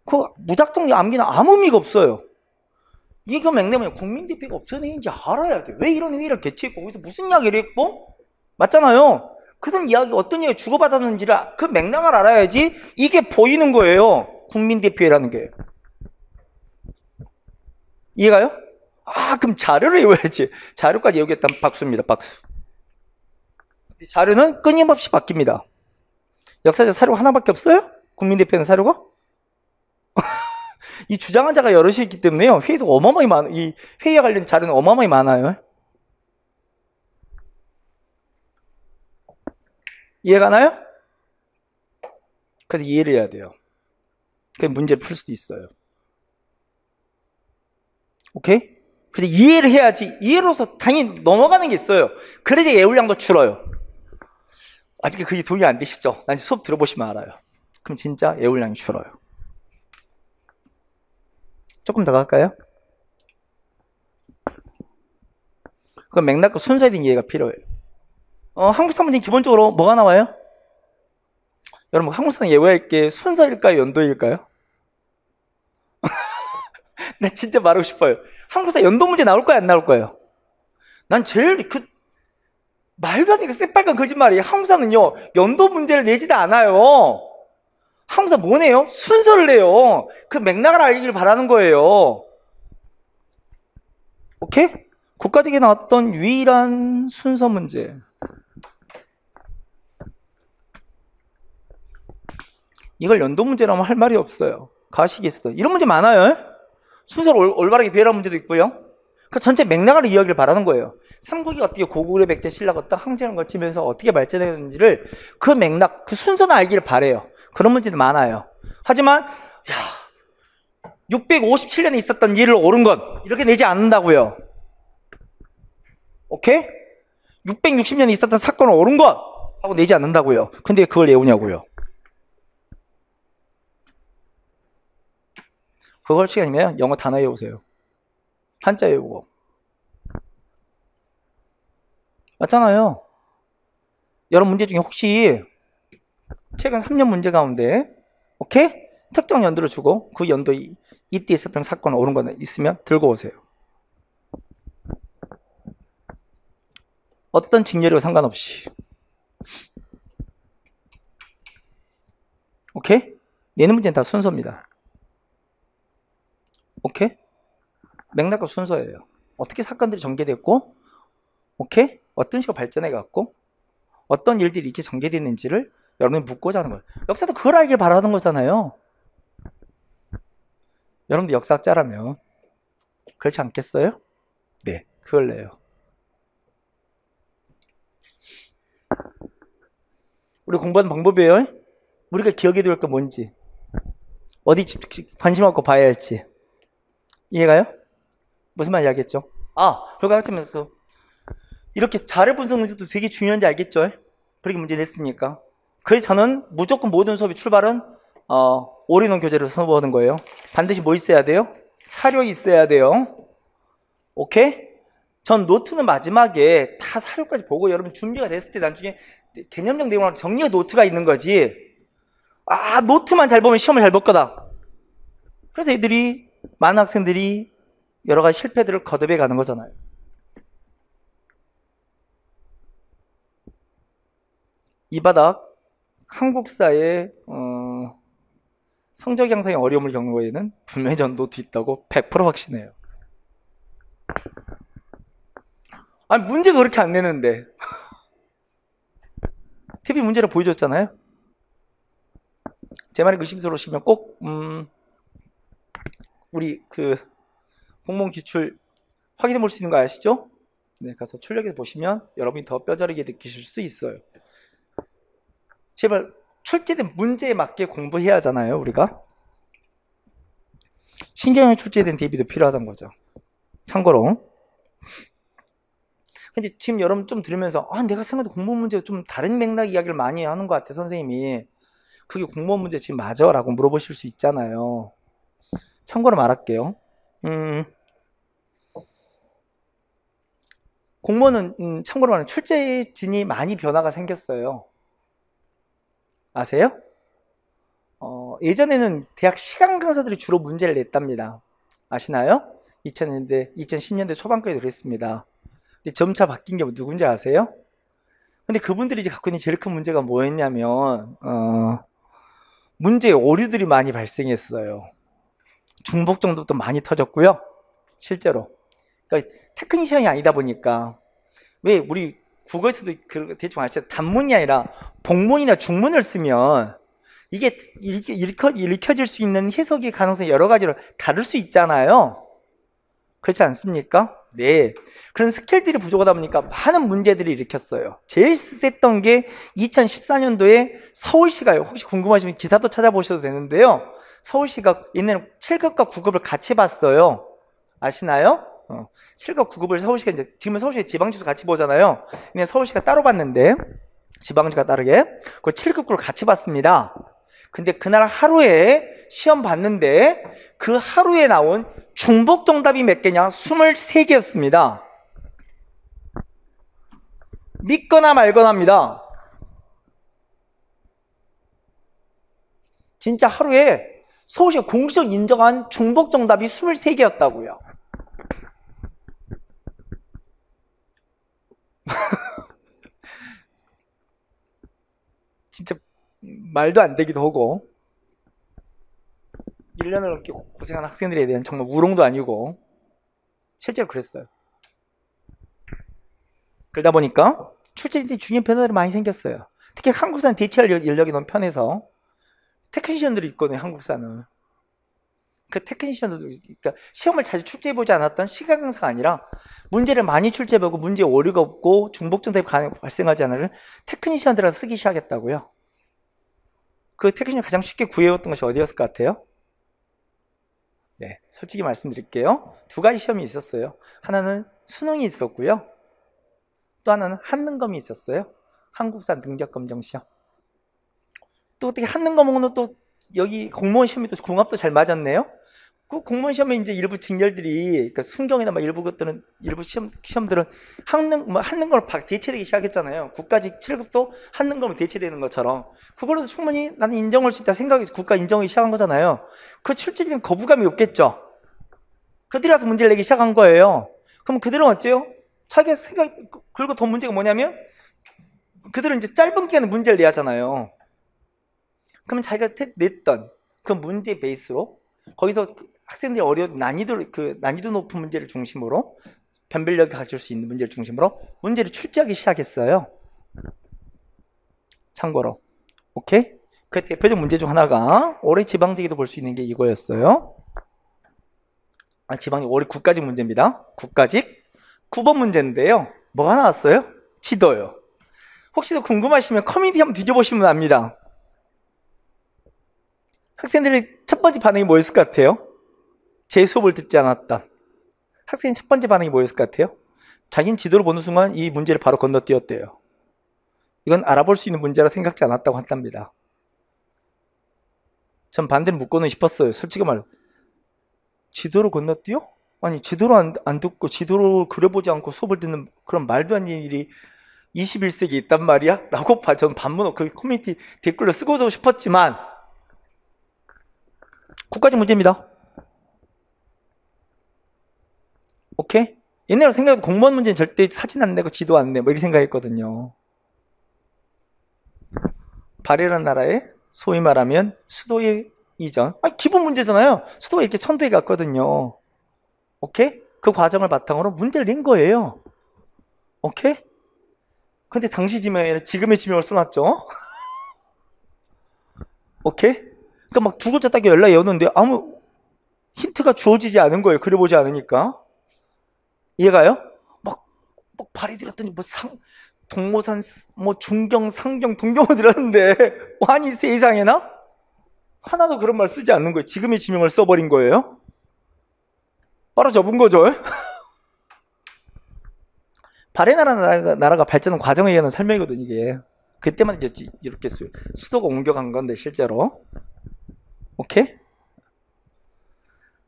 그 무작정 암기는 아무 의미가 없어요. 이게 맥락은 국민대표가 어떤 회의인지 알아야 돼. 왜 이런 회의를 개최했고 거기서 무슨 이야기를 했고, 맞잖아요. 그런 이야기, 어떤 이야기 주고받았는지를 그 맥락을 알아야지 이게 보이는 거예요. 국민대표회라는 게. 이해가요? 그럼 자료를 외워야지. 자료까지 외우겠다면 박수입니다. 박수. 자료는 끊임없이 바뀝니다. 역사적 사료가 하나밖에 없어요? 국민대표는 사료가? 이 주장한 자가 여럿이 있기 때문에요. 회의도 어마어마하게 많아요. 이 회의와 관련된 자료는 어마어마하게 많아요. 이해가 나요? 그래서 이해를 해야 돼요. 그래서 문제를 풀 수도 있어요. 오케이? 그래서 이해를 해야지. 이해로서 당연히 넘어가는 게 있어요. 그래야 예울량도 줄어요. 아직 그게 동의 안 되시죠? 난 수업 들어보시면 알아요. 그럼 진짜 예울량이 줄어요. 조금 더 갈까요? 그럼 맥락과 순서에 대한 이해가 필요해요. 한국사 문제 기본적으로 뭐가 나와요? 여러분 한국사는 외워야 할 게 순서일까요? 연도일까요? 나 진짜 말하고 싶어요. 항공사 연도 문제 나올 거야, 안 나올 거예요? 난 제일 말도 안 되게 새빨간 거짓말이에요. 항공사는요, 연도 문제를 내지도 않아요. 항공사 뭐 내요? 순서를 내요. 그 맥락을 알기를 바라는 거예요. 오케이? 국가직에 나왔던 유일한 순서 문제. 이걸 연도 문제라면 할 말이 없어요. 가식이 있어도. 이런 문제 많아요. 순서를 올바르게 배열한 문제도 있고요. 그 전체 맥락을 이야기를 바라는 거예요. 삼국이 어떻게 고구려 백제 신라가 어떤 항쟁을 거치면서 어떻게 발전했는지를 그 맥락, 그 순서는 알기를 바래요. 그런 문제도 많아요. 하지만 657년에 있었던 일을 옳은 것 이렇게 내지 않는다고요. 오케이? 660년에 있었던 사건을 옳은 것 하고 내지 않는다고요. 근데 그걸 외우냐고요. 그걸 시간이면 영어 단어 외우세요. 한자 외우고. 맞잖아요. 여러 문제 중에 혹시 최근 3년 문제 가운데 오케이? 특정 연도를 주고 그 연도 이때 있었던 사건 옳은 거 있으면 들고 오세요. 어떤 직렬이와 상관없이. 오케이? 내는 문제는 다 순서입니다. 오케이? 맥락과 순서예요. 어떻게 사건들이 전개됐고, 오케이? 어떤 식으로 발전해갖고, 어떤 일들이 이렇게 전개됐는지를 여러분이 묻고자 하는 거예요. 역사도 그걸 알길 바라는 거잖아요. 여러분도 역사학자라면 그렇지 않겠어요? 네, 그걸 내요. 우리 공부하는 방법이에요. 우리가 기억해야 될 게 뭔지, 어디 관심 갖고 봐야 할지. 이해가요? 무슨 말인지 알겠죠? 결과학점에서 이렇게 자료 분석 문제도 되게 중요한지 알겠죠? 그렇게 문제 냈으니까. 그래서 저는 무조건 모든 수업의 출발은 올인원 교재를 선보이는 거예요. 반드시 뭐 있어야 돼요? 사료 있어야 돼요. 오케이? 전 노트는 마지막에 다 사료까지 보고 여러분 준비가 됐을 때 나중에 개념적 내용을 정리한 노트가 있는 거지. 노트만 잘 보면 시험을 잘 볼 거다. 그래서 많은 학생들이 여러 가지 실패들을 거듭해 가는 거잖아요. 이 바닥 한국사의 성적 향상의 어려움을 겪는 거에는 분명히 전 노트 있다고 100% 확신해요. 문제가 그렇게 안 내는데 TV 문제를 보여줬잖아요. 제 말이 의심스러우시면 꼭 우리 공무원 기출 확인해 볼 수 있는 거 아시죠? 네, 가서 출력해서 보시면 여러분이 더 뼈저리게 느끼실 수 있어요. 제발 출제된 문제에 맞게 공부해야 하잖아요, 우리가. 신경에 출제된 대비도 필요하다는 거죠. 참고로. 근데 지금 여러분 좀 들으면서 내가 생각해도 공무원 문제가 좀 다른 맥락 이야기를 많이 하는 것 같아, 선생님이. 그게 공무원 문제 지금 맞아? 라고 물어보실 수 있잖아요. 참고로 말할게요. 공무원은 참고로 말하면 출제진이 많이 변화가 생겼어요. 아세요? 예전에는 대학 시간 강사들이 주로 문제를 냈답니다. 아시나요? 2010년대 초반까지 그랬습니다. 근데 점차 바뀐 게 누군지 아세요? 근데 그분들이 이제 갖고 있는 제일 큰 문제가 뭐였냐면 문제에 오류들이 많이 발생했어요. 중복 정도도 많이 터졌고요. 실제로. 그러니까 테크니션이 아니다 보니까 왜 우리 국어에서도 대충 아시죠? 단문이 아니라 복문이나 중문을 쓰면 이게 읽혀질 수 있는 해석의 가능성이 여러 가지로 다를 수 있잖아요. 그렇지 않습니까? 네. 그런 스킬들이 부족하다 보니까 많은 문제들이 일으켰어요. 제일 셌던 게 2014년도에 서울시가요. 혹시 궁금하시면 기사도 찾아보셔도 되는데요. 서울시가 옛날에 7급과 9급을 같이 봤어요. 아시나요? 7급 9급을 서울시가 지금은 서울시가 지방지도 같이 보잖아요. 근데 서울시가 따로 봤는데 지방지가 다르게 그 7급 9를 같이 봤습니다. 근데 그날 하루에 시험 봤는데 그 하루에 나온 중복 정답이 몇 개냐? 23개였습니다. 믿거나 말거나입니다. 진짜 하루에 서울시가 공식 인정한 중복 정답이 23개였다고요. 진짜 말도 안 되기도 하고 1년을 넘게 고생한 학생들에 대한 정말 우롱도 아니고 실제로 그랬어요. 그러다 보니까 출제진들이 중요한 변화들이 많이 생겼어요. 특히 한국사는 대체할 인력이 너무 편해서 테크니션들이 있거든요. 한국사는. 그 테크니션들도, 그러니까 시험을 자주 출제해보지 않았던 시각 강사가 아니라 문제를 많이 출제해보고 문제에 오류가 없고 중복정답이 발생하지 않을 테크니션들을 쓰기 시작했다고요. 그 테크니션 가장 쉽게 구해왔던 것이 어디였을 것 같아요? 네, 솔직히 말씀드릴게요. 두 가지 시험이 있었어요. 하나는 수능이 있었고요. 또 하나는 한능검이 있었어요. 한국사 능력검정 시험. 또 어떻게 한능검은 또 여기 공무원 시험이 또 궁합도 잘 맞았네요. 그 공무원 시험에 이제 일부 직렬들이, 그러니까 순경이나 막 일부 것들은, 일부 시험들은 한능검을 대체되기 시작했잖아요. 국가직 7급도 한능검이 대체되는 것처럼. 그걸로도 충분히 나는 인정할 수 있다 생각해서 국가 인정하기 시작한 거잖아요. 그 출제진은 거부감이 없겠죠. 그들이 와서 문제를 내기 시작한 거예요. 그럼 그들은 어째요? 자기가 그리고 더 문제가 뭐냐면, 그들은 이제 짧은 기간에 문제를 내야 하잖아요. 그러면 자기가 냈던 그 문제 베이스로 거기서 학생들이 난이도 높은 문제를 중심으로 변별력이 가질 수 있는 문제를 중심으로 문제를 출제하기 시작했어요. 참고로. 오케이? 그 대표적 문제 중 하나가 올해 지방직에도 볼 수 있는 게 이거였어요. 지방직 올해 국가직 문제입니다. 국가직 9번 문제인데요. 뭐가 나왔어요? 지도요. 혹시 더 궁금하시면 커뮤니티 한번 뒤져보시면 압니다. 학생들의 첫 번째 반응이 뭐였을 것 같아요? 제 수업을 듣지 않았다. 학생의 첫 번째 반응이 뭐였을 것 같아요? 자기는 지도를 보는 순간 이 문제를 바로 건너뛰었대요. 이건 알아볼 수 있는 문제라 생각지 않았다고 한답니다. 전 반대로 묻고는 싶었어요. 솔직히 말해. 지도를 건너뛰어? 아니 지도를 안 듣고 지도를 그려보지 않고 수업을 듣는 그런 말도 안 되는 일이 21세기에 있단 말이야? 라고 전 반문 그 커뮤니티 댓글로 쓰고도 싶었지만 국가직 문제입니다. 오케이? 옛날에 생각해도 공무원 문제는 절대 사진 안 내고 지도 안 내. 뭐 이렇게 생각했거든요. 발해라는 나라에 소위 말하면 수도의 이전. 기본 문제잖아요. 수도가 이렇게 천도에 갔거든요. 오케이? 그 과정을 바탕으로 문제를 낸 거예요. 오케이? 근데 당시 지명이 아니라 지금의 지명을 써놨죠. 오케이? 그러니까 막 두 글자 딱 연락이 오는데 아무 힌트가 주어지지 않은 거예요. 그려보지 않으니까. 이해가요? 막 발이 들었더니 동모산, 중경, 상경, 동경을 들었는데 아니 세상에나? 하나도 그런 말 쓰지 않는 거예요. 지금의 지명을 써버린 거예요. 바로 접은 거죠. 발해 나라가 발전한 과정에 의한 설명이거든요, 이게. 그때만 이제 이렇게 수도가 옮겨간 건데, 실제로. 오케이?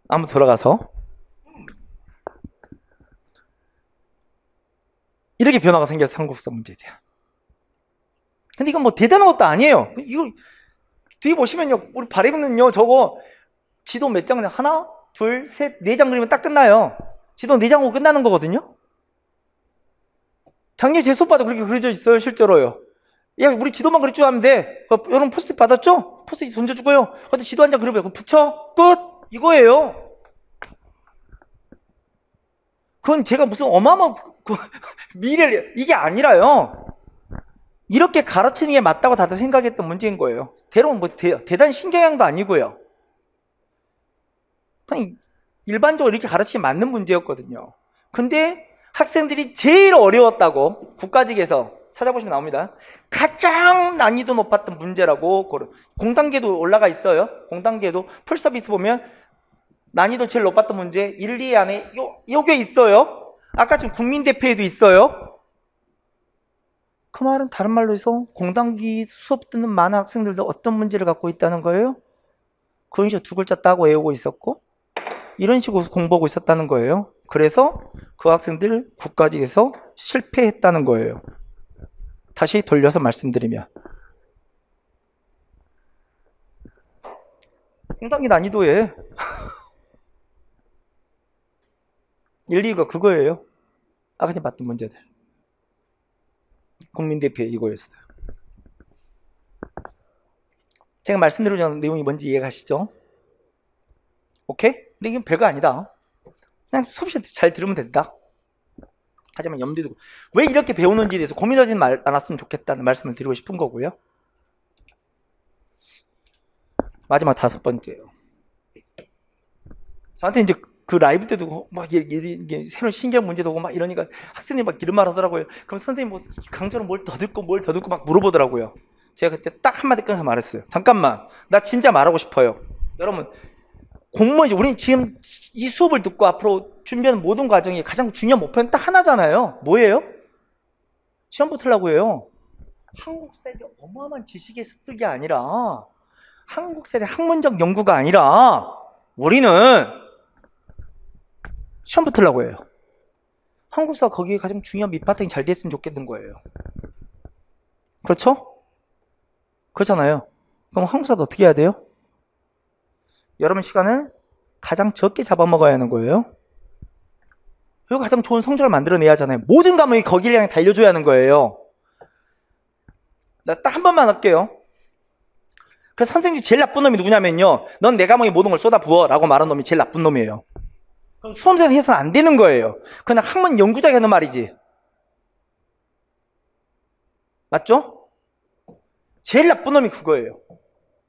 한번 돌아가서. 이렇게 변화가 생겨서 한국사 문제에 대한. 근데 이건 뭐 대단한 것도 아니에요. 이거, 뒤에 보시면요, 우리 발해는요, 저거, 지도 몇 장, 하나, 둘, 셋, 4장 그리면 딱 끝나요. 지도 4장으로 끝나는 거거든요. 작년에 제 수업 봐도 그렇게 그려져 있어요, 실제로요. 야, 우리 지도만 그릴 줄 아면 돼. 여러분 포스트잇 받았죠? 포스트잇 던져주고요. 거기다 지도 한 장 그려봐요. 붙여. 끝! 이거예요. 그건 제가 무슨 어마어마한 미래를, 이게 아니라요. 이렇게 가르치는 게 맞다고 다들 생각했던 문제인 거예요. 대략 뭐 대단히 신경향도 아니고요. 아니, 일반적으로 이렇게 가르치기 맞는 문제였거든요. 근데 학생들이 제일 어려웠다고 국가직에서 찾아보시면 나옵니다. 가장 난이도 높았던 문제라고 공단계도 올라가 있어요. 공단계도 풀서비스 보면 난이도 제일 높았던 문제 1, 2 안에 요게 있어요. 아까 지금 국민대표에도 있어요. 그 말은 다른 말로 해서 공단기 수업 듣는 많은 학생들도 어떤 문제를 갖고 있다는 거예요? 그런 식으로 두 글자 따고 외우고 있었고 이런 식으로 공부하고 있었다는 거예요. 그래서 그 학생들 국가직에서 실패했다는 거예요. 다시 돌려서 말씀드리면 공단기 난이도에 1, 2가 그거예요. 아까 전에 봤던 문제들. 국민대표 이거였어요. 제가 말씀드린 내용이 뭔지 이해가시죠? 오케이? 근데 이건 별거 아니다. 그냥 수업시간 잘 들으면 된다. 하지만 염두에 두고 왜 이렇게 배우는지에 대해서 고민하지 않았으면 좋겠다는 말씀을 드리고 싶은 거고요. 마지막 5번째요. 저한테 이제 그 라이브 때도 막 이게 새로운 신기한 문제도 오고 막 이러니까 학생들이 막 이런 말 하더라고요. 그럼 선생님 뭐 강좌로 뭘 더 듣고 막 물어보더라고요. 제가 그때 딱 한마디 끊어서 말했어요. 잠깐만, 나 진짜 말하고 싶어요. 여러분, 공무원이지. 우린 지금 이 수업을 듣고 앞으로 준비하는 모든 과정이 가장 중요한 목표는 딱 하나잖아요. 뭐예요? 시험 붙으려고 해요. 한국 세대 어마어마한 지식의 습득이 아니라, 한국 세대 학문적 연구가 아니라, 우리는 시험 붙으려고 해요. 한국사가 거기에 가장 중요한 밑바탕이 잘 됐으면 좋겠는 거예요. 그렇죠? 그렇잖아요. 그럼 한국사도 어떻게 해야 돼요? 여러분 시간을 가장 적게 잡아먹어야 하는 거예요. 그리고 가장 좋은 성적을 만들어내야 하잖아요. 모든 과목이 거기를 향해 달려줘야 하는 거예요. 나 딱 한 번만 할게요. 그래서 선생님 제일 나쁜 놈이 누구냐면요, 넌 내 과목에 모든 걸 쏟아부어 라고 말한 놈이 제일 나쁜 놈이에요. 그럼 수험생은 해서는 안 되는 거예요. 그냥 학문 연구자가 하는 말이지. 맞죠? 제일 나쁜 놈이 그거예요.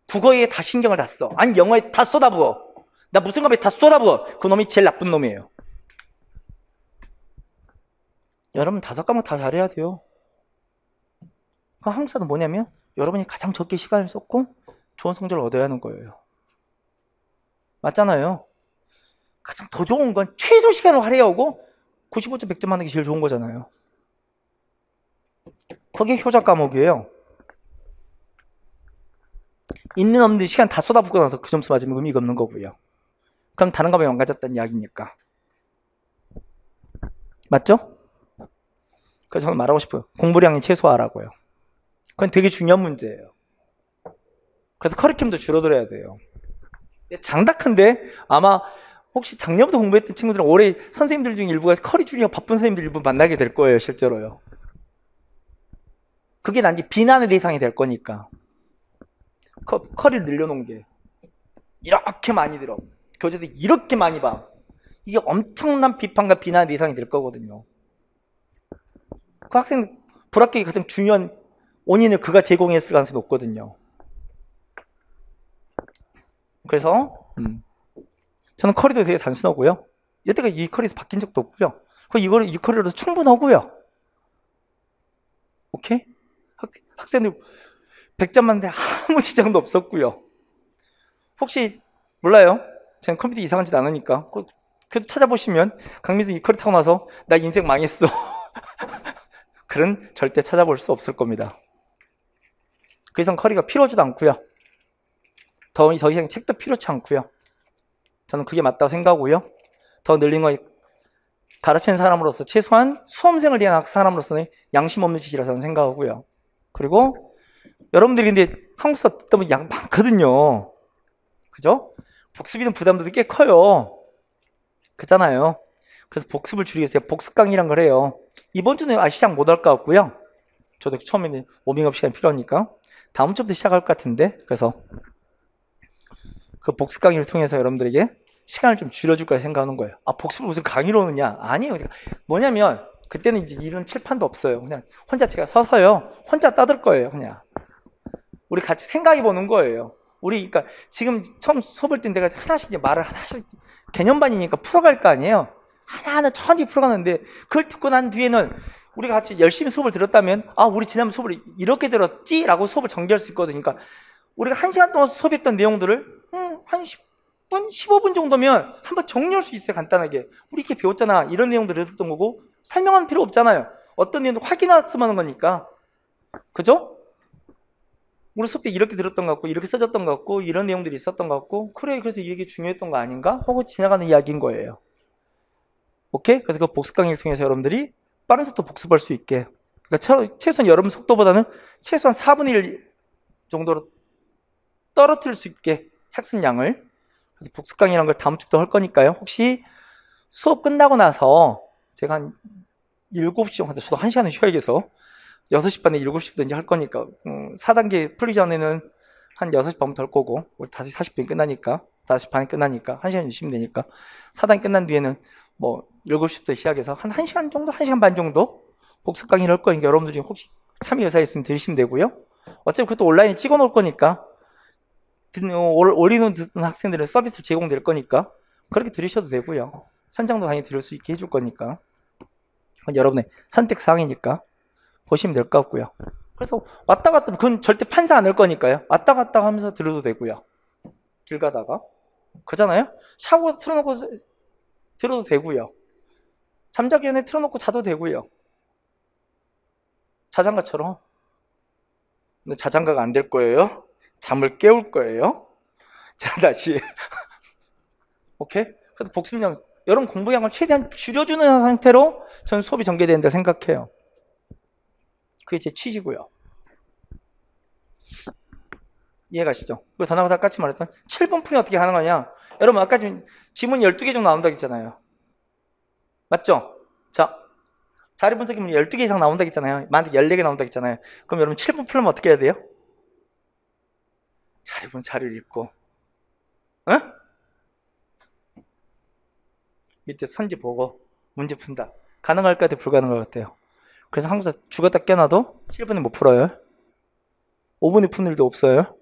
국어에 다 신경을 다 써. 아니 영어에 다 쏟아부어. 나 무슨 과목에 다 쏟아부어. 그 놈이 제일 나쁜 놈이에요. 여러분 5과목 다 잘해야 돼요. 그 한국사는 뭐냐면 여러분이 가장 적게 시간을 썼고 좋은 성적을 얻어야 하는 거예요. 맞잖아요. 가장 더 좋은 건 최소 시간을 할애하고 95점 100점 하는 게 제일 좋은 거잖아요. 그게 효자 과목이에요. 있는 없는 시간 다 쏟아붓고 나서 그 점수 맞으면 의미가 없는 거고요. 그럼 다른 과목이 망가졌다는 이야기니까. 맞죠? 그래서 저는 말하고 싶어요. 공부량이 최소화하라고요. 그건 되게 중요한 문제예요. 그래서 커리큘럼도 줄어들어야 돼요. 장다큰데 아마 혹시 작년부터 공부했던 친구들은 올해 선생님들 중에 일부가 커리 줄이가 바쁜 선생님들 일부 만나게 될 거예요. 실제로요. 그게 단지 비난의 대상이 될 거니까. 커리를 늘려놓은 게 이렇게 많이 들어. 교재도 이렇게 많이 봐. 이게 엄청난 비판과 비난의 대상이 될 거거든요. 그 학생 불합격이 가장 중요한 원인을 그가 제공했을 가능성이 높거든요. 그래서 저는 커리도 되게 단순하고요. 여태까지 이 커리에서 바뀐 적도 없고요. 이 커리로도 충분하고요. 오케이? 학생들 100점 만데 아무 지장도 없었고요. 혹시 몰라요. 제가 컴퓨터 이상한 짓 안 하니까. 그래도 찾아보시면 강민수 이 커리 타고 나서 나 인생 망했어. 그런 절대 찾아볼 수 없을 겁니다. 그 이상 커리가 필요하지도 않고요. 더 이상 책도 필요치 않고요. 저는 그게 맞다고 생각하고요. 더 늘린 거 가르치는 사람으로서 최소한 수험생을 위한 사람으로서는 양심 없는 짓이라고 저는 생각하고요. 그리고 여러분들이 근데 한국사 듣다 보면 양 많거든요. 그죠? 복습이는 부담도 꽤 커요. 그잖아요. 그래서 복습을 줄이기 위해서 제가 복습 강의란 걸 해요. 이번 주는 시작 못 할 것 같고요. 저도 처음에는 워밍업 시간이 필요하니까 다음 주부터 시작할 것 같은데, 그래서 그 복습 강의를 통해서 여러분들에게 시간을 좀 줄여줄 거라 생각하는 거예요. 아, 복습을 무슨 강의로 하느냐? 아니에요. 뭐냐면 그때는 이제 이런 칠판도 없어요. 그냥 혼자 제가 서서요. 혼자 떠들 거예요. 그냥 우리 같이 생각해 보는 거예요. 우리 그러니까 지금 처음 수업할 때 내가 하나씩 말을 하나씩 개념반이니까 풀어갈 거 아니에요. 하나하나 천천히 풀어가는데 그걸 듣고 난 뒤에는 우리가 같이 열심히 수업을 들었다면 아, 우리 지난번 수업을 이렇게 들었지? 라고 수업을 정리할 수 있거든요. 그러니까 우리가 1시간 동안 수업했던 내용들을 한 10분, 15분 정도면 한번 정리할 수 있어요. 간단하게. 우리 이렇게 배웠잖아. 이런 내용들을 했었던 거고 설명하는 필요 없잖아요. 어떤 내용도 확인했으면 하는 거니까. 그죠? 우리 수업 때 이렇게 들었던 것 같고 이렇게 써졌던 것 같고 이런 내용들이 있었던 것 같고 그래, 그래서 이게 중요했던 거 아닌가? 하고 지나가는 이야기인 거예요. 오케이? 그래서 그 복습 강의를 통해서 여러분들이 빠른 속도 복습할 수 있게, 그러니까 최소한 여러분 속도보다는 최소한 4분의 1 정도로 떨어뜨릴 수 있게 학습량을. 그래서 복습 강의라는 걸 다음 주부터 할 거니까요. 혹시 수업 끝나고 나서 제가 한 7시 정도, 저도 1시간은 쉬어야겠어. 6시 반에 7시부터 이제 할 거니까 4단계 풀리 전에는 한 6시 반부터 할 거고, 우리 5시 40분에 끝나니까, 5시 반에 끝나니까 1시간 쉬면 되니까 4단계 끝난 뒤에는 뭐 7시부터 시작해서 한 1시간 정도, 1시간 반 정도 복습 강의를 할 거니까 여러분들 중에 혹시 참여 의사 있으면 들으시면 되고요. 어차피 그것도 온라인에 찍어 놓을 거니까, 올리는 듣는 학생들은 서비스를 제공될 거니까 그렇게 들으셔도 되고요. 현장도 당연히 들을 수 있게 해줄 거니까. 그건 여러분의 선택 사항이니까 보시면 될 것 같고요. 그래서 왔다 갔다, 그건 절대 판사 안 할 거니까요. 왔다 갔다 하면서 들어도 되고요. 길 가다가. 그잖아요? 샤워 틀어놓고 들어도 되고요. 잠자기 전에 틀어놓고 자도 되고요. 자장가처럼. 근데 자장가가 안 될 거예요. 잠을 깨울 거예요. 자, 다시. 오케이? 그래서 복습량, 여러분 공부량을 최대한 줄여주는 상태로 저는 수업이 전개된다 생각해요. 그게 제 취지고요. 이해가시죠? 그리고 더 나가서 아까 말했던 7번 풀이 어떻게 하는 거냐? 여러분 아까 지문 12개 정도 나온다고 했잖아요. 맞죠? 자, 자리 분석이면 12개 이상 나온다고 했잖아요. 만약에 14개 나온다고 했잖아요. 그럼 여러분 7번 풀려면 어떻게 해야 돼요? 자리 보면 자리를 읽고, 응? 밑에 선지 보고 문제 푼다. 가능할 것 같아요? 불가능할 것 같아요? 그래서 한국사 죽었다 깨어나도 7분에 못 풀어요. 5분에 푸는 일도 없어요.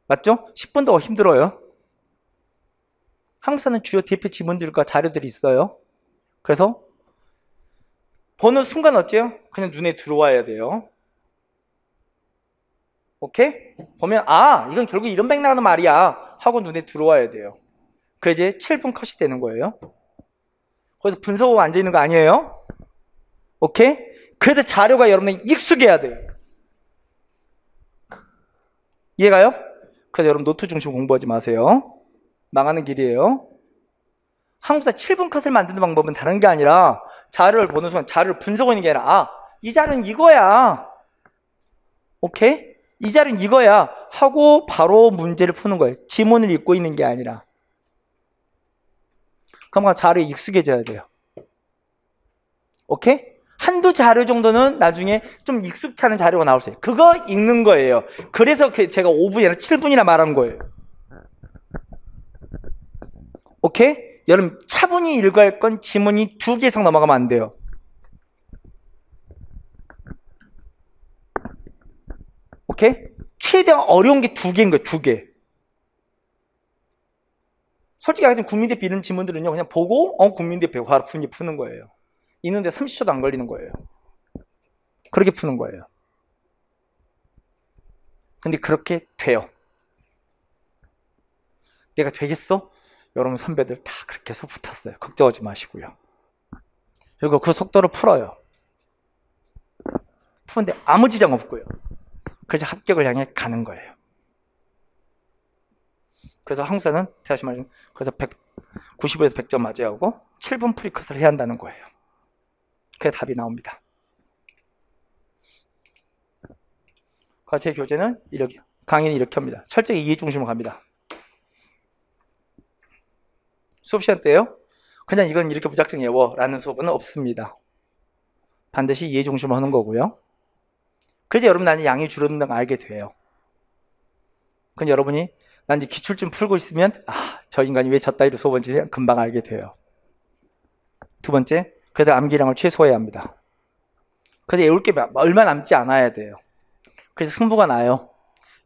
맞죠? 10분 더 힘들어요. 한국사는 주요 대표 지문들과 자료들이 있어요. 그래서 보는 순간 어째요? 그냥 눈에 들어와야 돼요. 오케이? 보면 이건 결국 이런 맥락하는 말이야 하고 눈에 들어와야 돼요. 그래 이제 7분 컷이 되는 거예요. 거기서 분석하고 앉아있는 거 아니에요? 오케이? 그래도 자료가 여러분이 익숙해야 돼요. 이해가요? 그래서 여러분 노트 중심 공부하지 마세요. 망하는 길이에요. 한국사 7분 컷을 만드는 방법은 다른 게 아니라 자료를 보는 순간 자료를 분석하는 게 아니라 이 자료는 이거야. 오케이? 이 자료는 이거야 하고 바로 문제를 푸는 거예요. 지문을 읽고 있는 게 아니라. 그럼 자료에 익숙해져야 돼요. 오케이? 한두 자료 정도는 나중에 좀 익숙치 않은 자료가 나올 수 있어요. 그거 읽는 거예요. 그래서 제가 5분이 아니라 7분이나 말한 거예요. 오케이? 여러분 차분히 읽어야 할 건 지문이 2개 이상 넘어가면 안 돼요. 오케이? 최대한 어려운 게 2개인 거예요. 2개. 솔직히 말해서 국민대표 이런 지문들은요 그냥 보고 국민대표 바로 푸는 거예요. 읽는데 30초도 안 걸리는 거예요. 그렇게 푸는 거예요. 근데 그렇게 돼요. 내가 되겠어? 여러분 선배들 다 그렇게 해서 붙었어요. 걱정하지 마시고요. 그리고 그 속도로 풀어요. 푸는데 아무 지장 없고요. 그래서 합격을 향해 가는 거예요. 그래서 한국사는 다시 말하면 그래서 95에서 100점 맞아야 하고 7분 프리컷을 해야 한다는 거예요. 그게 답이 나옵니다. 제 교재는 이렇게, 강의는 이렇게 합니다. 철저히 이해 중심으로 갑니다. 수업 시간 때요? 그냥 이건 이렇게 무작정 외워 라는 수업은 없습니다. 반드시 이해 중심으로 하는 거고요. 그래서 여러분 나는 양이 줄어든다는 걸 알게 돼요. 그럼 여러분이 난 이제 기출 좀 풀고 있으면 저 인간이 왜 저따위로 수업한지 금방 알게 돼요. 두 번째, 그래도 암기량을 최소화해야 합니다. 근데 외울 게 얼마 남지 않아야 돼요. 그래서 승부가 나요.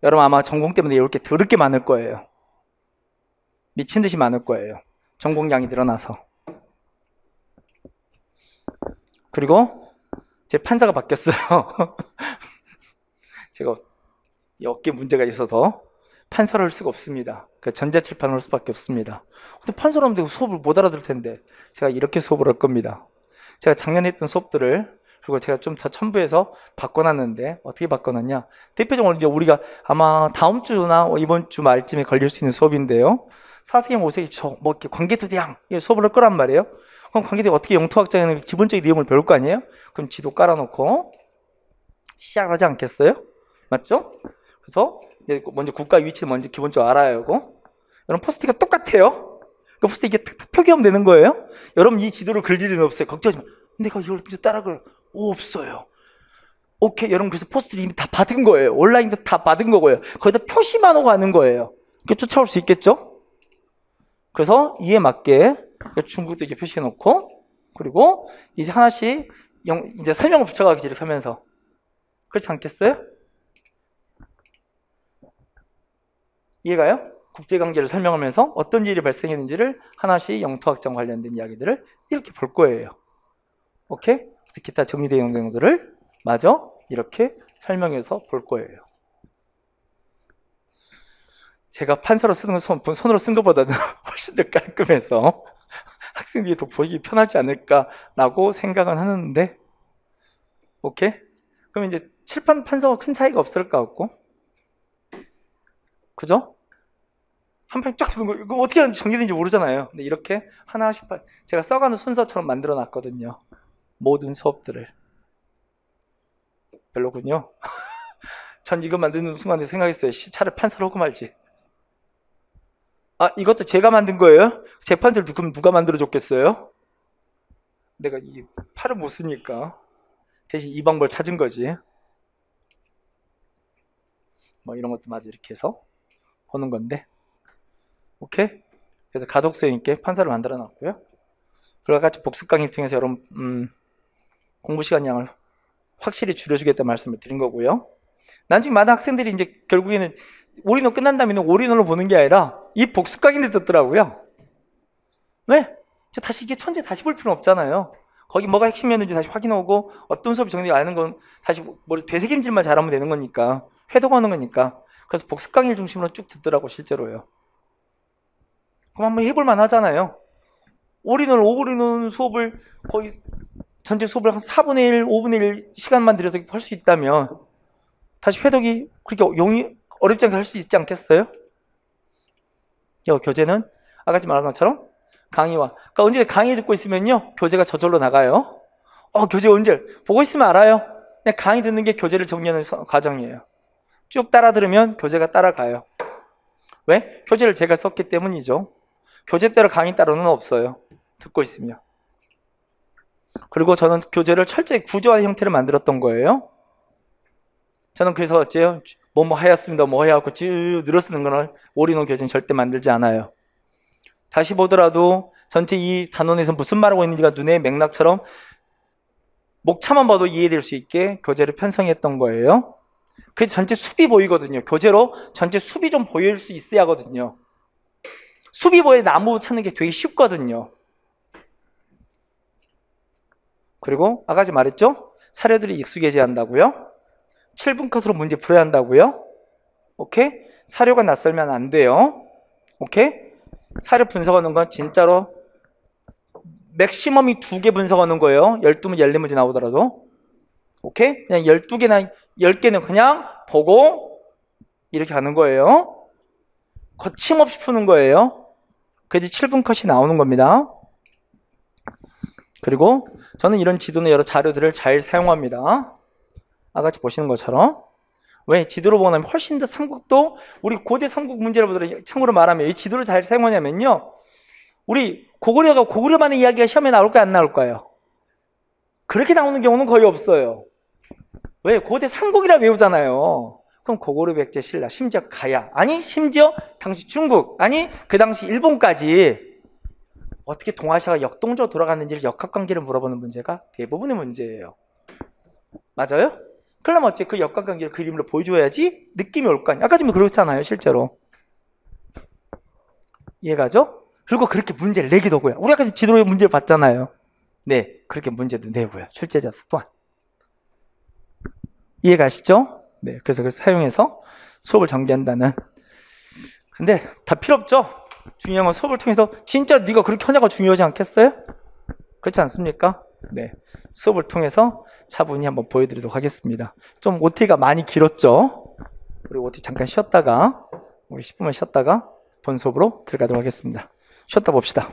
여러분 아마 전공 때문에 외울 게 더럽게 많을 거예요. 미친 듯이 많을 거예요. 전공량이 늘어나서. 그리고 제 판사가 바뀌었어요. 제가 어깨 문제가 있어서 판사를 할 수가 없습니다. 전자칠판을 할 수밖에 없습니다. 근데 판사로 하면 수업을 못 알아들 텐데 제가 이렇게 수업을 할 겁니다. 제가 작년에 했던 수업들을 그리고 제가 좀 더 첨부해서 바꿔놨는데 어떻게 바꿔놨냐, 대표적으로 이제 우리가 아마 다음 주나 이번 주 말쯤에 걸릴 수 있는 수업인데요, 4세기 5세기 뭐 이렇게 관계도대항 수업을 할 거란 말이에요. 그럼 관계도대항 어떻게 영토학자는 기본적인 내용을 배울 거 아니에요? 그럼 지도 깔아놓고 시작하지 않겠어요? 맞죠? 그래서 먼저 국가 위치를 먼저 기본적으로 알아야 하고, 여러분 포스트잇가 똑같아요. 그 포스트잇 이게 탁탁 표기하면 되는 거예요. 여러분 이 지도를 그릴 일은 없어요. 걱정하지 마. 내가 이걸 이제 따라가요. 없어요. 오케이. 여러분 그래서 포스트잇 이미 다 받은 거예요. 온라인도 다 받은 거고요. 거기다 표시만 하고 가는 거예요. 이렇게 쫓아올 수 있겠죠? 그래서 이에 맞게 중국도 이렇게 표시해 놓고, 그리고 이제 하나씩 이제 설명을 붙여가기 이렇게 하면서, 그렇지 않겠어요? 이해가요? 국제관계를 설명하면서 어떤 일이 발생했는지를 하나씩 영토 확장 관련된 이야기들을 이렇게 볼 거예요. 오케이? 기타 정리되어 있는 내용들을 마저 이렇게 설명해서 볼 거예요. 제가 판서로 쓰는 건 손으로 쓴 것보다는 훨씬 더 깔끔해서 학생들이 더 보기 편하지 않을까라고 생각은 하는데, 오케이? 그럼 이제 칠판 판서가 큰 차이가 없을 것 같고, 그죠? 한 판 쫙 두는 거, 이거 어떻게 정리되는지 모르잖아요. 근데 이렇게 하나씩 제가 써가는 순서처럼 만들어 놨거든요. 모든 수업들을. 별로군요. 전 이거 만드는 순간에 생각했어요. 차라리 판서를 하고 말지. 아, 이것도 제가 만든 거예요? 제 판서를 그럼 누가 만들어줬겠어요? 내가 이 팔을 못 쓰니까 대신 이 방법을 찾은 거지. 뭐 이런 것도 마저 이렇게 해서 보는 건데, 오케이? 그래서 가독성 있게 판서를 만들어 놨고요. 그리고 같이 복습 강의를 통해서 여러분 공부 시간 양을 확실히 줄여주겠다는 말씀을 드린 거고요. 나중에 많은 학생들이 이제 결국에는 올인원 끝난 다음에는 올인원을 보는 게 아니라 이 복습 강의를 듣더라고요. 왜? 다시 이게 천재 다시 볼 필요는 없잖아요. 거기 뭐가 핵심이었는지 다시 확인하고 어떤 수업이 정리가 아는 건 다시 머리 되새김질만 잘하면 되는 거니까, 회독하는 거니까. 그래서 복습 강의를 중심으로 쭉 듣더라고 실제로요. 그럼 한번 해볼 만 하잖아요. 올인원, 오버리는 수업을 거의 전체 수업을 한 4분의 1, 5분의 1 시간만 들여서 할 수 있다면 다시 회독이 그렇게 어렵지 않게 할 수 있지 않겠어요? 교재는 아까 말한 것처럼 강의와, 그러니까 언제 강의 듣고 있으면요 교재가 저절로 나가요. 교재 언제 보고 있으면 알아요. 그냥 강의 듣는 게 교재를 정리하는 과정이에요. 쭉 따라 들으면 교재가 따라가요. 왜? 교재를 제가 썼기 때문이죠. 교재대로 강의 따로는 없어요. 듣고 있으면. 그리고 저는 교재를 철저히 구조화의 형태를 만들었던 거예요. 저는 그래서 어째요? 뭐 하였습니다. 뭐 해갖고 쭉 늘어쓰는 거는 올인원 교재는 절대 만들지 않아요. 다시 보더라도 전체 이 단원에서 무슨 말하고 있는지가 눈의 맥락처럼 목차만 봐도 이해될 수 있게 교재를 편성했던 거예요. 그래서 전체 숲이 보이거든요. 교재로 전체 숲이 좀 보일 수 있어야 하거든요. 숲이 보여 나무 찾는 게 되게 쉽거든요. 그리고 아까 말했죠? 사료들이 익숙해져야 한다고요. 7분 컷으로 문제 풀어야 한다고요. 오케이? 사료가 낯설면 안 돼요. 오케이? 사료 분석하는 건 진짜로 맥시멈이 2개 분석하는 거예요. 12문제, 14문제 나오더라도. 오케이? 그냥 12개나 10개는 그냥 보고 이렇게 하는 거예요. 거침없이 푸는 거예요. 그래서 7분 컷이 나오는 겁니다. 그리고 저는 이런 지도나 여러 자료들을 잘 사용합니다. 아까 보시는 것처럼. 왜? 지도로 보고 나면 훨씬 더 삼국도, 우리 고대 삼국 문제를 보더라도 참고로 말하면 이 지도를 잘 사용하냐면요, 우리 고구려만의 이야기가 시험에 나올까요? 안 나올까요? 그렇게 나오는 경우는 거의 없어요. 왜? 고대 삼국이라 외우잖아요. 그럼 고구려, 백제, 신라, 심지어 가야, 아니 심지어 당시 중국, 아니 그 당시 일본까지 어떻게 동아시아가 역동적으로 돌아갔는지를 역학관계를 물어보는 문제가 대부분의 문제예요. 맞아요? 그러면 어째 그 역학관계를 그림으로 보여줘야지 느낌이 올 거 아니에요. 아까 좀 그렇잖아요 실제로. 이해가죠? 그리고 그렇게 문제를 내기도 하고요. 우리 아까 지도로 문제를 봤잖아요. 네, 그렇게 문제도 내고요. 출제자 또한. 이해가시죠? 네, 그래서 그걸 사용해서 수업을 전개한다는. 근데 다 필요 없죠? 중요한 건 수업을 통해서 진짜 네가 그렇게 하냐가 중요하지 않겠어요? 그렇지 않습니까? 네, 수업을 통해서 차분히 한번 보여드리도록 하겠습니다. 좀 OT가 많이 길었죠? 우리 OT 잠깐 쉬었다가 우리 10분만 쉬었다가 본 수업으로 들어가도록 하겠습니다. 쉬었다 봅시다.